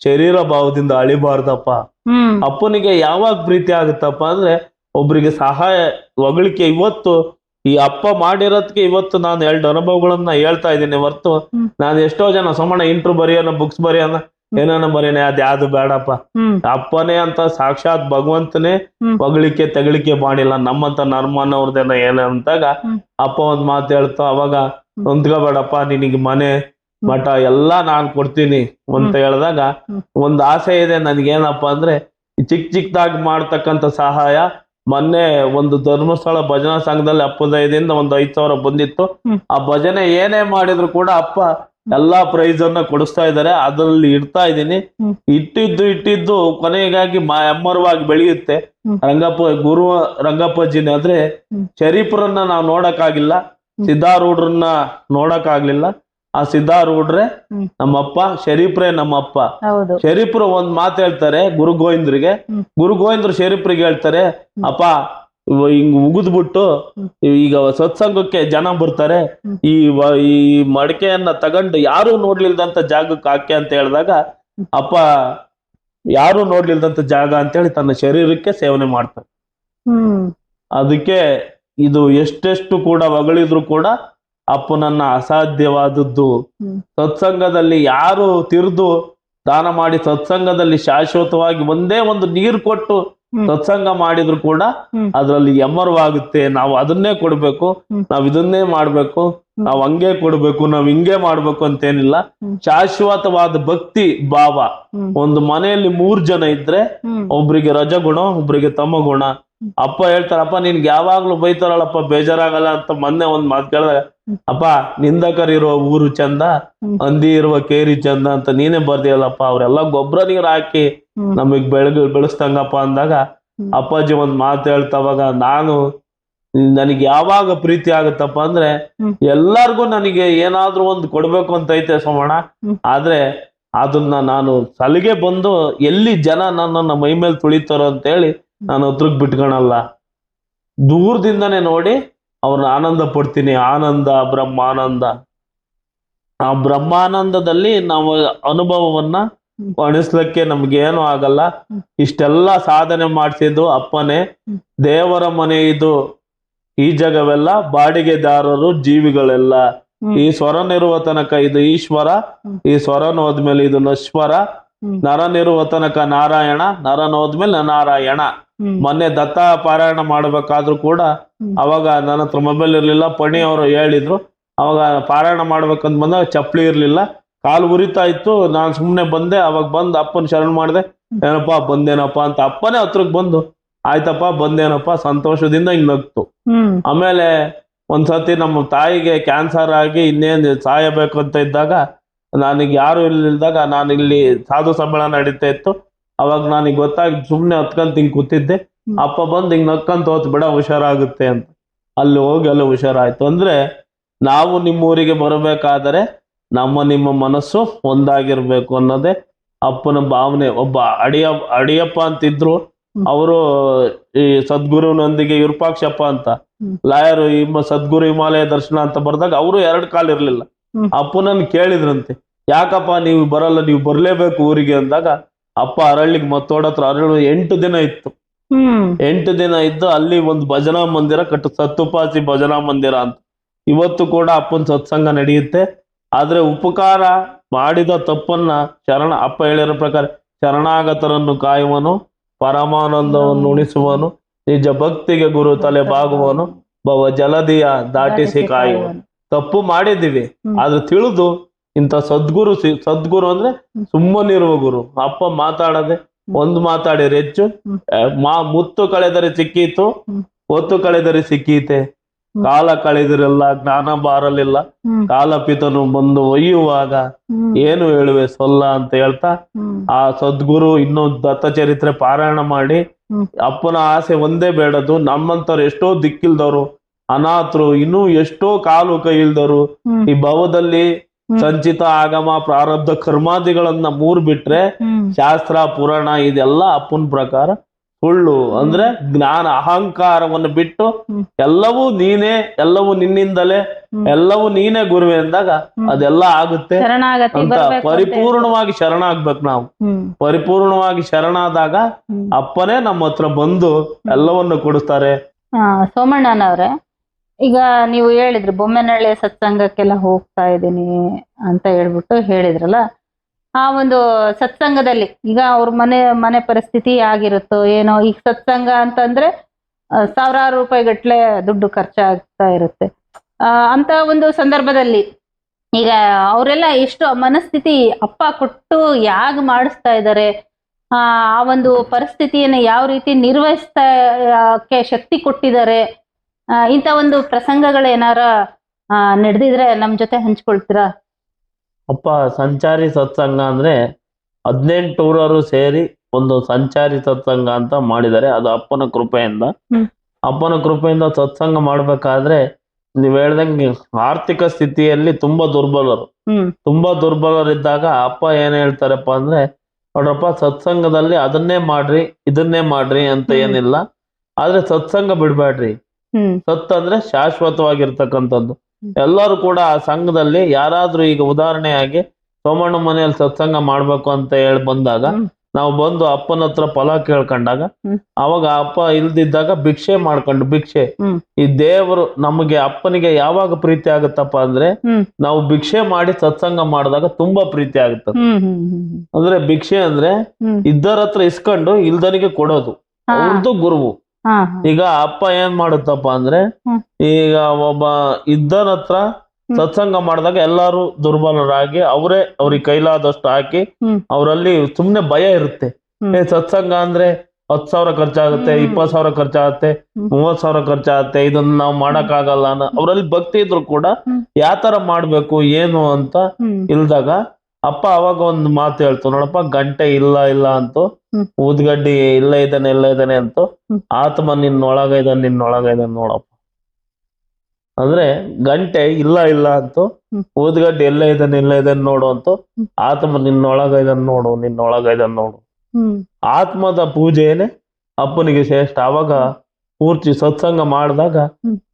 ಶರೀರ ಭಾವದಿಂದ ಅಳಿಬಾರ್ದಪ್ಪ. ಅಪ್ಪನಿಗೆ ಯಾವಾಗ ಪ್ರೀತಿ ಆಗುತ್ತಪ್ಪ ಅಂದ್ರೆ ಒಬ್ರಿಗೆ ಸಹಾಯ ಹೊಗಳಿಕೆ. ಇವತ್ತು ಈ ಅಪ್ಪ ಮಾಡಿರೋದಕ್ಕೆ ಇವತ್ತು ನಾನು 2 ಅನುಭವಗಳನ್ನ ಹೇಳ್ತಾ ಇದ್ದೀನಿ ಹೊರ್ತು ನಾನು ಎಷ್ಟೋ ಜನ ಸಮಾನ ಇಂಟ್ರು ಬರೆಯೋಣ, ಬುಕ್ಸ್ ಬರೆಯೋಣ, ಏನಾನ ಬರೆಯೋಣ, ಅದ್ಯಾವುದು ಬೇಡಪ್ಪ. ಅಪ್ಪನೇ ಅಂತ ಸಾಕ್ಷಾತ್ ಭಗವಂತನೇ ಹೊಗಳಿಕೆ ತೆಗಳಿಕೆ ಮಾಡಿಲ್ಲ. ನಮ್ಮಂತ ನರ್ಮನವ್ರದೇನ ಏನಂತಾಗ ಅಪ್ಪ ಒಂದ್ ಮಾತು ಹೇಳ್ತಾ, ಅವಾಗ ಹೊಂದ್ಕೋಬೇಡಪ್ಪ, ನಿನಗೆ ಮನೆ ಮಠ ಎಲ್ಲಾ ನಾನ್ ಕೊಡ್ತೀನಿ ಅಂತ ಹೇಳಿದಾಗ ಒಂದ್ ಆಸೆ ಇದೆ ನನ್ಗೇನಪ್ಪ ಅಂದ್ರೆ ಚಿಕ್ಕದಾಗಿ ಮಾಡ್ತಕ್ಕಂಥ ಸಹಾಯ. ಮೊನ್ನೆ ಒಂದು ಧರ್ಮಸ್ಥಳ ಭಜನಾ ಸಂಘದಲ್ಲಿ ಅಪ್ಪದಯದಿಂದ ಒಂದು 5,000 ಬಂದಿತ್ತು. ಆ ಭಜನೆ ಏನೇ ಮಾಡಿದ್ರು ಕೂಡ ಅಪ್ಪ ಎಲ್ಲಾ ಪ್ರೈಸ್ ಅನ್ನ ಕೊಡಿಸ್ತಾ ಇದ್ದಾರೆ. ಅದ್ರಲ್ಲಿ ಇಡ್ತಾ ಇದ್ದೀನಿ. ಇಟ್ಟಿದ್ದು ಕೊನೆಗಾಗಿ ಎಮ್ಮರವಾಗಿ ಬೆಳೆಯುತ್ತೆ. ರಂಗಪ್ಪಜಿನ ಆದ್ರೆ ಶರೀಫರನ್ನ ನಾವು ನೋಡಕ್ಕಾಗಿಲ್ಲ, ಸಿದ್ಧಾರೂಢರನ್ನ ನೋಡಕ್ಕಾಗ್ಲಿಲ್ಲ. ಆ ಸಿದ್ಧಾರೂಢ್ರೆ ನಮ್ಮಪ್ಪ, ಶರೀಫ್ರೆ ನಮ್ಮಪ್ಪ. ಶರೀಫ್ರು ಒಂದ್ ಮಾತು ಹೇಳ್ತಾರೆ ಗುರು ಗೋವಿಂದ್ರು ಶರೀಫ್ರಿಗೆ ಹೇಳ್ತಾರೆ, ಅಪ್ಪ ಹಿಂಗ್ ಉಗಿದ್ಬಿಟ್ಟು ಈಗ ಸತ್ಸಂಗಕ್ಕೆ ಜನ ಬರ್ತಾರೆ, ಈ ಮಡಿಕೆಯನ್ನ ತಗೊಂಡು ಯಾರು ನೋಡ್ಲಿಲ್ದಂತ ಜಾಗಕ್ಕೆ ಹಾಕಿ ಅಂತ ಹೇಳಿದಾಗ ಅಪ್ಪ ಯಾರು ನೋಡ್ಲಿಲ್ದಂತ ಜಾಗ ಅಂತೇಳಿ ತನ್ನ ಶರೀರಕ್ಕೆ ಸೇವನೆ ಮಾಡ್ತಾರೆ. ಅದಕ್ಕೆ ಇದು ಎಷ್ಟೆಷ್ಟು ಕೂಡ ಹೊಗಳಿದ್ರು ಕೂಡ ಅಪ್ಪನನ್ನ ಅಸಾಧ್ಯವಾದದ್ದು. ಸತ್ಸಂಗದಲ್ಲಿ ಯಾರು ತಿರ್ದು ದಾನ ಮಾಡಿ ಸತ್ಸಂಗದಲ್ಲಿ ಶಾಶ್ವತವಾಗಿ ಒಂದೇ ಒಂದು ನೀರು ಕೊಟ್ಟು ಸತ್ಸಂಗ ಮಾಡಿದ್ರು ಕೂಡ ಅದ್ರಲ್ಲಿ ಎಮ್ಮರವಾಗುತ್ತೆ. ನಾವು ಅದನ್ನೇ ಕೊಡ್ಬೇಕು, ನಾವ್ ಇದನ್ನೇ ಮಾಡ್ಬೇಕು, ನಾವ್ ಹಂಗೆ ಕೊಡ್ಬೇಕು, ನಾವ್ ಹಿಂಗೆ ಮಾಡ್ಬೇಕು ಅಂತೇನಿಲ್ಲ. ಶಾಶ್ವತವಾದ ಭಕ್ತಿ ಭಾವ. ಒಂದು ಮನೆಯಲ್ಲಿ 3 ಜನ ಇದ್ರೆ ಒಬ್ರಿಗೆ ರಜಗುಣ, ಒಬ್ರಿಗೆ ತಮ ಗುಣ. ಅಪ್ಪ ಹೇಳ್ತಾರಪ್ಪ ನಿನ್ಗೆ ಯಾವಾಗ್ಲೂ ಬೈತಾರಲ್ಲಪ್ಪ ಬೇಜಾರಾಗಲ್ಲ ಅಂತ. ಮೊನ್ನೆ ಒಂದ್ ಮಾತು ಕೇಳಿದಾಗ, ಅಪ್ಪ ನಿಂದಕರಿರುವ ಊರು ಚಂದ, ಹಂದಿ ಇರುವ ಕೇರಿ ಚಂದ ಅಂತ ನೀನೇ ಬರ್ದಿಯಲ್ಲಪ್ಪ. ಅವ್ರೆಲ್ಲ ಗೊಬ್ಬರ ನೀರು ಹಾಕಿ ನಮಗ್ ಬೆಳೆಸ್ತಂಗಪ್ಪ ಅಂದಾಗ ಅಪ್ಪಾಜಿ ಒಂದ್ ಮಾತು ಹೇಳ್ತಾವಾಗ ನನಗೆ ಯಾವಾಗ ಪ್ರೀತಿ ಆಗುತ್ತಪ್ಪ ಅಂದ್ರೆ ಎಲ್ಲಾರ್ಗು ನನಗೆ ಏನಾದ್ರೂ ಒಂದು ಕೊಡ್ಬೇಕು ಅಂತ ಐತೆ ಸೋಮಣ್ಣ. ಆದ್ರೆ ಅದನ್ನ ನಾನು ಸಲಿಗೆ ಬಂದು ಎಲ್ಲಿ ಜನ ನನ್ನನ್ನ ಮೈ ಮೇಲೆ ತುಳಿತಾರೋ ಅಂತ ಹೇಳಿ ನಾನು ಹತ್ರಕ್ ಬಿಟ್ಕೊಳಲ್ಲ. ದೂರದಿಂದನೇ ನೋಡಿ ಅವ್ರನ್ನ ಆನಂದ ಪಡ್ತೀನಿ. ಆನಂದ ಬ್ರಹ್ಮಾನಂದ. ಆ ಬ್ರಹ್ಮಾನಂದದಲ್ಲಿ ನಾವು ಅನುಭವವನ್ನ ಅಣಿಸ್ಲಿಕ್ಕೆ ನಮ್ಗೇನು ಆಗಲ್ಲ. ಇಷ್ಟೆಲ್ಲ ಸಾಧನೆ ಮಾಡ್ತಿದ್ದು ಅಪ್ಪನೇ. ದೇವರ ಮನೆ ಇದು, ಈ ಜಗವೆಲ್ಲ ಬಾಡಿಗೆದಾರರು ಜೀವಿಗಳೆಲ್ಲ. ಈ ಸ್ವರನಿರುವ ತನಕ ಇದು ಈಶ್ವರ, ಈ ಸ್ವರನೋದ್ಮೇಲೆ ಇದು ನಶ್ವರ. ನರನಿರುವ ತನಕ ನಾರಾಯಣ, ನರನೋದ್ಮೇಲೆ ನಾರಾಯಣ. ಮೊನ್ನೆ ದತ್ತ ಪಾರಾಯಣ ಮಾಡ್ಬೇಕಾದ್ರೂ ಕೂಡ ಅವಾಗ ನನ್ನ ಹತ್ರ ಮೊಬೈಲ್ ಇರ್ಲಿಲ್ಲ. ಪಣಿ ಅವರು ಹೇಳಿದ್ರು. ಅವಾಗ ಪಾರಾಯಣ ಮಾಡ್ಬೇಕಂತ ಬಂದಾಗ ಚಪ್ಪಲಿ ಇರ್ಲಿಲ್ಲ, ಕಾಲು ಉರಿತಾ ಇತ್ತು. ನಾನು ಸುಮ್ನೆ ಬಂದೆ. ಅವಾಗ ಬಂದು ಅಪ್ಪನ ಶರಣ ಮಾಡಿದೆ. ಏನಪ್ಪಾ ಬಂದೇನಪ್ಪ ಅಂತ. ಅಪ್ಪನೇ ಹತ್ರಕ್ ಬಂದು ಆಯ್ತಪ್ಪ ಬಂದೇನಪ್ಪ ಸಂತೋಷದಿಂದ ಹಿಂಗ್ ನಗ್ತು. ಆಮೇಲೆ ಒಂದ್ಸತಿ ನಮ್ಮ ತಾಯಿಗೆ ಕ್ಯಾನ್ಸರ್ ಆಗಿ ಇನ್ನೇನ್ ಸಾಯಬೇಕು ಅಂತ ಇದ್ದಾಗ, ನನಗೆ ಯಾರು ಇಲ್ದಾಗ ನಾನು ಇಲ್ಲಿ ಸಾಧು ಸಮ್ಮೇಳನ ನಡೀತಾ ಇತ್ತು. ಅವಾಗ ನನಗೆ ಗೊತ್ತಾಗಿ ಸುಮ್ನೆ ಹತ್ಕಂತ ಹಿಂಗ್ ಕೂತಿದ್ದೆ. ಅಪ್ಪ ಬಂದು ಹಿಂಗ್ ನಕ್ಕಂತ ಹೋತ್, ಬಿಡ ಹುಷಾರಾಗುತ್ತೆ ಅಂತ. ಅಲ್ಲಿ ಹೋಗಿ ಅಲ್ಲಿ ಹುಷಾರಾಯ್ತು. ಅಂದ್ರೆ ನಾವು ನಿಮ್ಮೂರಿಗೆ ಬರಬೇಕಾದರೆ ನಿಮ್ಮ ಮನಸ್ಸು ಒಂದಾಗಿರ್ಬೇಕು ಅನ್ನೋದೇ ಅಪ್ಪನ ಭಾವನೆ. ಒಬ್ಬ ಅಡಿಯಪ್ಪ ಅಂತಿದ್ರು. ಅವರು ಈ ಸದ್ಗುರುನೊಂದಿಗೆ ವಿರೂಪಾಕ್ಷಪ್ಪ ಅಂತ ಲಾಯರು, ಸದ್ಗುರು ಹಿಮಾಲಯ ದರ್ಶನ ಅಂತ ಬರ್ದಾಗ ಅವರು 2 ಕಾಲು ಇರ್ಲಿಲ್ಲ. ಅಪ್ಪನನ್ನು ಕೇಳಿದ್ರಂತೆ, ಯಾಕಪ್ಪ ನೀವು ಬರಲ್ಲ, ನೀವು ಬರ್ಲೇಬೇಕು ಊರಿಗೆ ಅಂದಾಗ ಅಪ್ಪ ಅರಳಿಗೆ ಮತ್ತೋಡತ್ರ ಅರಳು 8 ದಿನ ಇತ್ತು. 8 ದಿನ ಇದ್ದು ಅಲ್ಲಿ ಒಂದು ಭಜನಾ ಮಂದಿರ ಸತ್ತುಪಾಸಿ ಭಜನಾ ಮಂದಿರ ಅಂತ. ಇವತ್ತು ಕೂಡ ಅಪ್ಪನ ಸತ್ಸಂಗ ನಡೆಯುತ್ತೆ. ಆದ್ರೆ ಉಪಕಾರ ಮಾಡಿದ ತಪ್ಪನ್ನ ಅಪ್ಪ ಹೇಳಿರೋ ಪ್ರಕಾರ ಶರಣಾಗತರನ್ನು ಕಾಯುವನು, ಪರಮಾನಂದವನ್ನು ಉಣಿಸುವನು, ನಿಜ ಭಕ್ತಿಗೆ ಗುರು ತಲೆ ಬಾಗುವನು, ಭವ ಜಲದಿಯ ದಾಟಿಸಿ ಕಾಯುವನು. ತಪ್ಪು ಮಾಡಿದ್ದೀವಿ, ಆದ್ರೆ ತಿಳಿದು ಇಂಥ ಸದ್ಗುರು ಅಂದ್ರೆ ಸುಮ್ಮನಿರುವ ಗುರು. ಅಪ್ಪ ಮಾತಾಡದೆ ಒಂದು ಮಾತಾಡಿದ್ರೆ ಹೆಚ್ಚು. ಮುತ್ತು ಕಳೆದರೆ ಸಿಕ್ಕೀತು, ಹೊತ್ತು ಕಳೆದರೆ ಸಿಕ್ಕೀತೆ, ಕಾಲ ಕಳೆದಿರಲ್ಲ ಜ್ಞಾನ ಬಾರಲಿಲ್ಲ, ಕಾಲಪಿತನು ಬಂದು ಒಯ್ಯುವಾಗ ಏನು ಹೇಳುವೆ ಸೊಲ್ಲ ಅಂತ ಹೇಳ್ತಾ ಆ ಸದ್ಗುರು ಇನ್ನೂ ದತ್ತಚರಿತ್ರೆ ಪಾರಾಯಣ ಮಾಡಿ ಅಪ್ಪನ ಆಸೆ ಒಂದೇ ಬೇಡದು. ನಮ್ಮಂತವ್ರು ಎಷ್ಟೋ ದಿಕ್ಕಿಲ್ದವ್ರು, ಅನಾಥರು, ಇನ್ನೂ ಎಷ್ಟೋ ಕಾಲು ಕೈ ಇಲ್ದವರು ಈ ಭವದಲ್ಲಿ ಸಂಚಿತ ಆಗಮ ಪ್ರಾರಬ್ಧ ಕರ್ಮಾದಿಗಳನ್ನ 3 ಬಿಟ್ರೆ ಶಾಸ್ತ್ರ ಪುರಾಣ ಇದೆಲ್ಲ ಅಪ್ಪನ ಪ್ರಕಾರ ಸುಳ್ಳು. ಅಂದ್ರೆ ಜ್ಞಾನ ಅಹಂಕಾರವನ್ನು ಬಿಟ್ಟು ಎಲ್ಲವೂ ನೀನೇ, ಎಲ್ಲವೂ ನಿನ್ನಿಂದಲೇ, ಎಲ್ಲವೂ ನೀನೇ ಗುರುವೆ ಅಂದಾಗ ಅದೆಲ್ಲ ಆಗುತ್ತೆ ಅಂತ ಪರಿಪೂರ್ಣವಾಗಿ ಶರಣಾಗ್ಬೇಕು ನಾವು. ಪರಿಪೂರ್ಣವಾಗಿ ಶರಣಾದಾಗ ಅಪ್ಪನೇ ನಮ್ಮ ಹತ್ರ ಬಂದು ಎಲ್ಲವನ್ನು ಕೊಡಿಸ್ತಾರೆ. ಸೋಮಣ್ಣನವ್ರೆ, ಈಗ ನೀವು ಹೇಳಿದ್ರಿ ಬೊಮ್ಮೆನಹಳ್ಳಿ ಸತ್ಸಂಗಕ್ಕೆಲ್ಲ ಹೋಗ್ತಾ ಇದ್ದೀನಿ ಅಂತ ಹೇಳ್ಬಿಟ್ಟು ಹೇಳಿದ್ರಲ್ಲ, ಆ ಒಂದು ಸತ್ಸಂಗದಲ್ಲಿ ಈಗ ಅವ್ರ ಮನೆ ಪರಿಸ್ಥಿತಿ ಆಗಿರುತ್ತೋ ಏನೋ, ಈಗ ಸತ್ಸಂಗ ಅಂತಂದ್ರೆ ಸಾವಿರಾರು ರೂಪಾಯಿ ಗಟ್ಲೆ ದುಡ್ಡು ಖರ್ಚಾಗ್ತಾ ಇರುತ್ತೆ. ಅಂತ ಒಂದು ಸಂದರ್ಭದಲ್ಲಿ ಈಗ ಅವರೆಲ್ಲ ಎಷ್ಟು ಮನಸ್ಥಿತಿ ಅಪ್ಪ ಕೊಟ್ಟು ಯಾಗ್ ಮಾಡಿಸ್ತಾ ಇದ್ದಾರೆ, ಆ ಒಂದು ಪರಿಸ್ಥಿತಿಯನ್ನು ಯಾವ ರೀತಿ ನಿರ್ವಹಿಸ್ತಾ ಶಕ್ತಿ ಕೊಟ್ಟಿದ್ದಾರೆ, ಇಂಥ ಒಂದು ಪ್ರಸಂಗಗಳು ಏನಾರ ನಡೆದಿದ್ರೆ ನಮ್ ಜೊತೆ ಹಂಚ್ಕೊಳ್ತೀರಾ? ಅಪ್ಪ ಸಂಚಾರಿ ಸತ್ಸಂಗ ಅಂದ್ರೆ 18 ಊರವರು ಸೇರಿ ಒಂದು ಸಂಚಾರಿ ಸತ್ಸಂಗ ಅಂತ ಮಾಡಿದ್ದಾರೆ. ಅದು ಅಪ್ಪನ ಕೃಪೆಯಿಂದ. ಅಪ್ಪನ ಕೃಪೆಯಿಂದ ಸತ್ಸಂಗ ಮಾಡ್ಬೇಕಾದ್ರೆ ನೀವ್ ಹೇಳ್ದಂಗೆ ಆರ್ಥಿಕ ಸ್ಥಿತಿಯಲ್ಲಿ ತುಂಬಾ ದುರ್ಬಲರಿದ್ದಾಗ ಅಪ್ಪ ಏನ್ ಹೇಳ್ತಾರಪ್ಪ ಅಂದ್ರೆ, ನೋಡ್ರಪ್ಪ ಸತ್ಸಂಗದಲ್ಲಿ ಅದನ್ನೇ ಮಾಡ್ರಿ ಇದನ್ನೇ ಮಾಡ್ರಿ ಅಂತ ಏನಿಲ್ಲ, ಆದ್ರೆ ಸತ್ಸಂಗ ಬಿಡ್ಬೇಡ್ರಿ. ಸತ್ ಅಂದ್ರೆ ಶಾಶ್ವತವಾಗಿರ್ತಕ್ಕಂಥದ್ದು. ಎಲ್ಲರೂ ಕೂಡ ಆ ಸಂಘದಲ್ಲಿ ಯಾರಾದ್ರೂ ಈಗ ಉದಾಹರಣೆಯಾಗಿ ಸೋಮಣ್ಣ ಮನೆಯಲ್ಲಿ ಸತ್ಸಂಗ ಮಾಡ್ಬೇಕು ಅಂತ ಹೇಳಿ ಬಂದಾಗ ನಾವು ಬಂದು ಅಪ್ಪನ ಹತ್ರ ಫಲ ಕೇಳ್ಕೊಂಡಾಗ ಅವಾಗ ಅಪ್ಪ ಇಲ್ದಿದ್ದಾಗ ಭಿಕ್ಷೆ ಈ ದೇವರು ನಮಗೆ ಅಪ್ಪನಿಗೆ ಯಾವಾಗ ಪ್ರೀತಿ ಆಗುತ್ತಪ್ಪ ಅಂದ್ರೆ ನಾವು ಭಿಕ್ಷೆ ಮಾಡಿ ಸತ್ಸಂಗ ಮಾಡಿದಾಗ ತುಂಬಾ ಪ್ರೀತಿ ಆಗುತ್ತೆ. ಅಂದ್ರೆ ಭಿಕ್ಷೆ ಅಂದ್ರೆ ಇದ್ದರ ಹತ್ರ ಇಸ್ಕೊಂಡು ಇಲ್ದನಿಗೆ ಕೊಡೋದು ಅವ್ರದ್ದು ಗುರುವು. ಈಗ ಅಪ್ಪ ಏನ್ ಮಾಡುತ್ತಪ್ಪ ಅಂದ್ರೆ, ಈಗ ಒಬ್ಬ ಇದ್ದನ ಹತ್ರ ಸತ್ಸಂಗ ಮಾಡಿದಾಗ ಎಲ್ಲಾರು ದುರ್ಬಲರಾಗಿ ಅವ್ರಿಗೆ ಕೈಲಾದಷ್ಟು ಹಾಕಿ ಅವರಲ್ಲಿ ಸುಮ್ನೆ ಭಯ ಇರುತ್ತೆ. ಸತ್ಸಂಗ ಅಂದ್ರೆ 10,000 ಖರ್ಚಾಗುತ್ತೆ, 20,000 ಖರ್ಚಾಗುತ್ತೆ, 30,000 ಖರ್ಚಾಗುತ್ತೆ, ಇದನ್ನ ನಾವು ಮಾಡಕ್ ಆಗಲ್ಲ ಅನ್ನೋ ಅವ್ರಲ್ಲಿ ಭಕ್ತಿ ಇದ್ರು ಕೂಡ ಯಾತರ ಮಾಡ್ಬೇಕು ಏನು ಅಂತ ಇಲ್ದಾಗ ಅಪ್ಪ ಅವಾಗ ಒಂದು ಮಾತು ಹೇಳ್ತು, ನೋಡಪ್ಪ ಗಂಟೆ ಇಲ್ಲ ಅಂತೂ, ಊದ್ಗಡ್ಡಿ ಇಲ್ಲ ಇದ್ದಾನೆ ಅಂತೂ, ಆತ್ಮ ನಿನ್ನೊಳಗೈದಾನೆ ನೋಡಪ್ಪ. ಅಂದ್ರೆ ಗಂಟೆ ಇಲ್ಲ ಅಂತೂ, ಊದ್ಗಡ್ಡಿ ಎಲ್ಲ ಇದ್ದಾನೆ ನೋಡು ಅಂತೂ, ಆತ್ಮ ನಿನ್ನೊಳಗೈದಾನೆ ನೋಡು. ಆತ್ಮದ ಪೂಜೆಯೇ ಅಪ್ಪನಿಗೆ ಶ್ರೇಷ್ಠ. ಅವಾಗ ಪೂರ್ತಿ ಸತ್ಸಂಗ ಮಾಡಿದಾಗ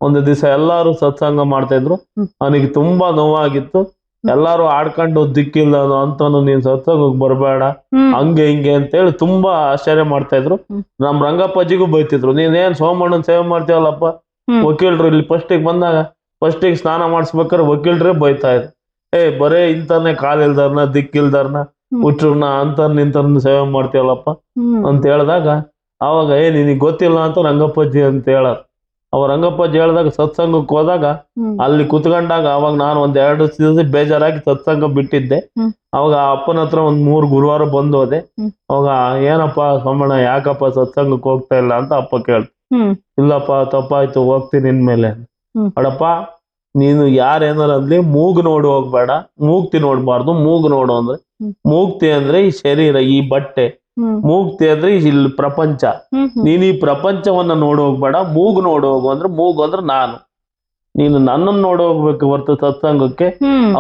ಒಂದು ದಿವಸ ಎಲ್ಲಾರು ಸತ್ಸಂಗ ಮಾಡ್ತಾ ಇದ್ರು. ಅವನಿಗೆ ತುಂಬಾ ನೋವಾಗಿತ್ತು. ಎಲ್ಲಾರು ಆಡ್ಕೊಂಡು ದಿಕ್ಕಿಲ್ಲ ಅಂತಾನು ನೀನ್ ಸತ್ಸಂಗಕ್ಕೆ ಬರಬೇಡ ಹಂಗೆ ಹಿಂಗೆ ಅಂತೇಳಿ ತುಂಬಾ ಆಶ್ಚರ್ಯ ಮಾಡ್ತಾ ಇದ್ರು. ನಮ್ ರಂಗಪ್ಪಾಜಿಗೂ ಬೈತಿದ್ರು, ನೀನೇನ್ ಸೋಮಣ್ಣನ್ ಸೇವೆ ಮಾಡ್ತೀವಲ್ಲಪ್ಪ, ವಕೀಲ್ರು ಇಲ್ಲಿ ಫಸ್ಟಿಗೆ ಸ್ನಾನ ಮಾಡಿಸ್ಬೇಕಾದ್ರೆ ವಕೀಲ್ರೇ ಬೈತಾ ಇದ್ರು, ಬರೇ ಇಂತಾನೆ ಕಾಲಿಲ್ದಾರ್ನ ದಿಕ್ಕಿಲ್ದಾರ್ನ ಹುಟ್ರನ್ನ ನಿಂತರ್ನ ಸೇವೆ ಮಾಡ್ತೀವಲ್ಲಪ್ಪ ಅಂತ ಹೇಳಿದಾಗ ಅವಾಗ ನಿನಗ್ ಗೊತ್ತಿಲ್ಲ ಅಂತ ರಂಗಪ್ಪಾಜಿ ಅಂತ ಹೇಳಾರ. ಅವ ರಂಗಪ್ಪಾಜಿ ಹೇಳಿದಾಗ ಸತ್ಸಂಗಕ್ಕೆ ಹೋದಾಗ ಅಲ್ಲಿ ಕುತ್ಕೊಂಡಾಗ ಅವಾಗ ನಾನು 1-2 ದಿವಸ ಬೇಜಾರಾಗಿ ಸತ್ಸಂಗ ಬಿಟ್ಟಿದ್ದೆ. ಅವಾಗ ಅಪ್ಪನ ಹತ್ರ 3 ಗುರುವಾರ ಬಂದು ಹೋದೆ. ಅವಾಗ ಏನಪ್ಪ ಸೋಮಣ್ಣ ಯಾಕಪ್ಪ ಸತ್ಸಂಗಕ್ಕೆ ಹೋಗ್ತಾ ಇಲ್ಲ ಅಂತ ಅಪ್ಪ ಕೇಳ್ತು. ಇಲ್ಲಪ್ಪ ತಪ್ಪಾಯ್ತು ಹೋಗ್ತೀನಿ ಇನ್ಮೇಲೆ. ಅಡಪ್ಪ ನೀನು ಯಾರೇನಾರ ಅಂದ್ಲಿ ಮೂಗು ನೋಡು ಹೋಗ್ಬೇಡ, ಮೂಗ್ತಿ ನೋಡ್ಬಾರ್ದು. ಮೂಗು ನೋಡು ಅಂದ್ರೆ ಮೂಗ್ತಿ ಅಂದ್ರೆ ಈ ಶರೀರ, ಈ ಬಟ್ಟೆ. ಮೂಗ್ತಿ ಅಂದ್ರೆ ಇಲ್ಲಿ ಪ್ರಪಂಚ. ನೀನ್ ಈ ಪ್ರಪಂಚವನ್ನ ನೋಡ್ ಹೋಗ್ಬೇಡ, ಮೂಗು ನೋಡ್ ಹೋಗು ಅಂದ್ರೆ ಮೂಗು ಅಂದ್ರೆ ನಾನು. ನೀನು ನನ್ನನ್ನು ನೋಡ್ ಹೋಗ್ಬೇಕು ಹೊರ್ತು ಸತ್ಸಂಗಕ್ಕೆ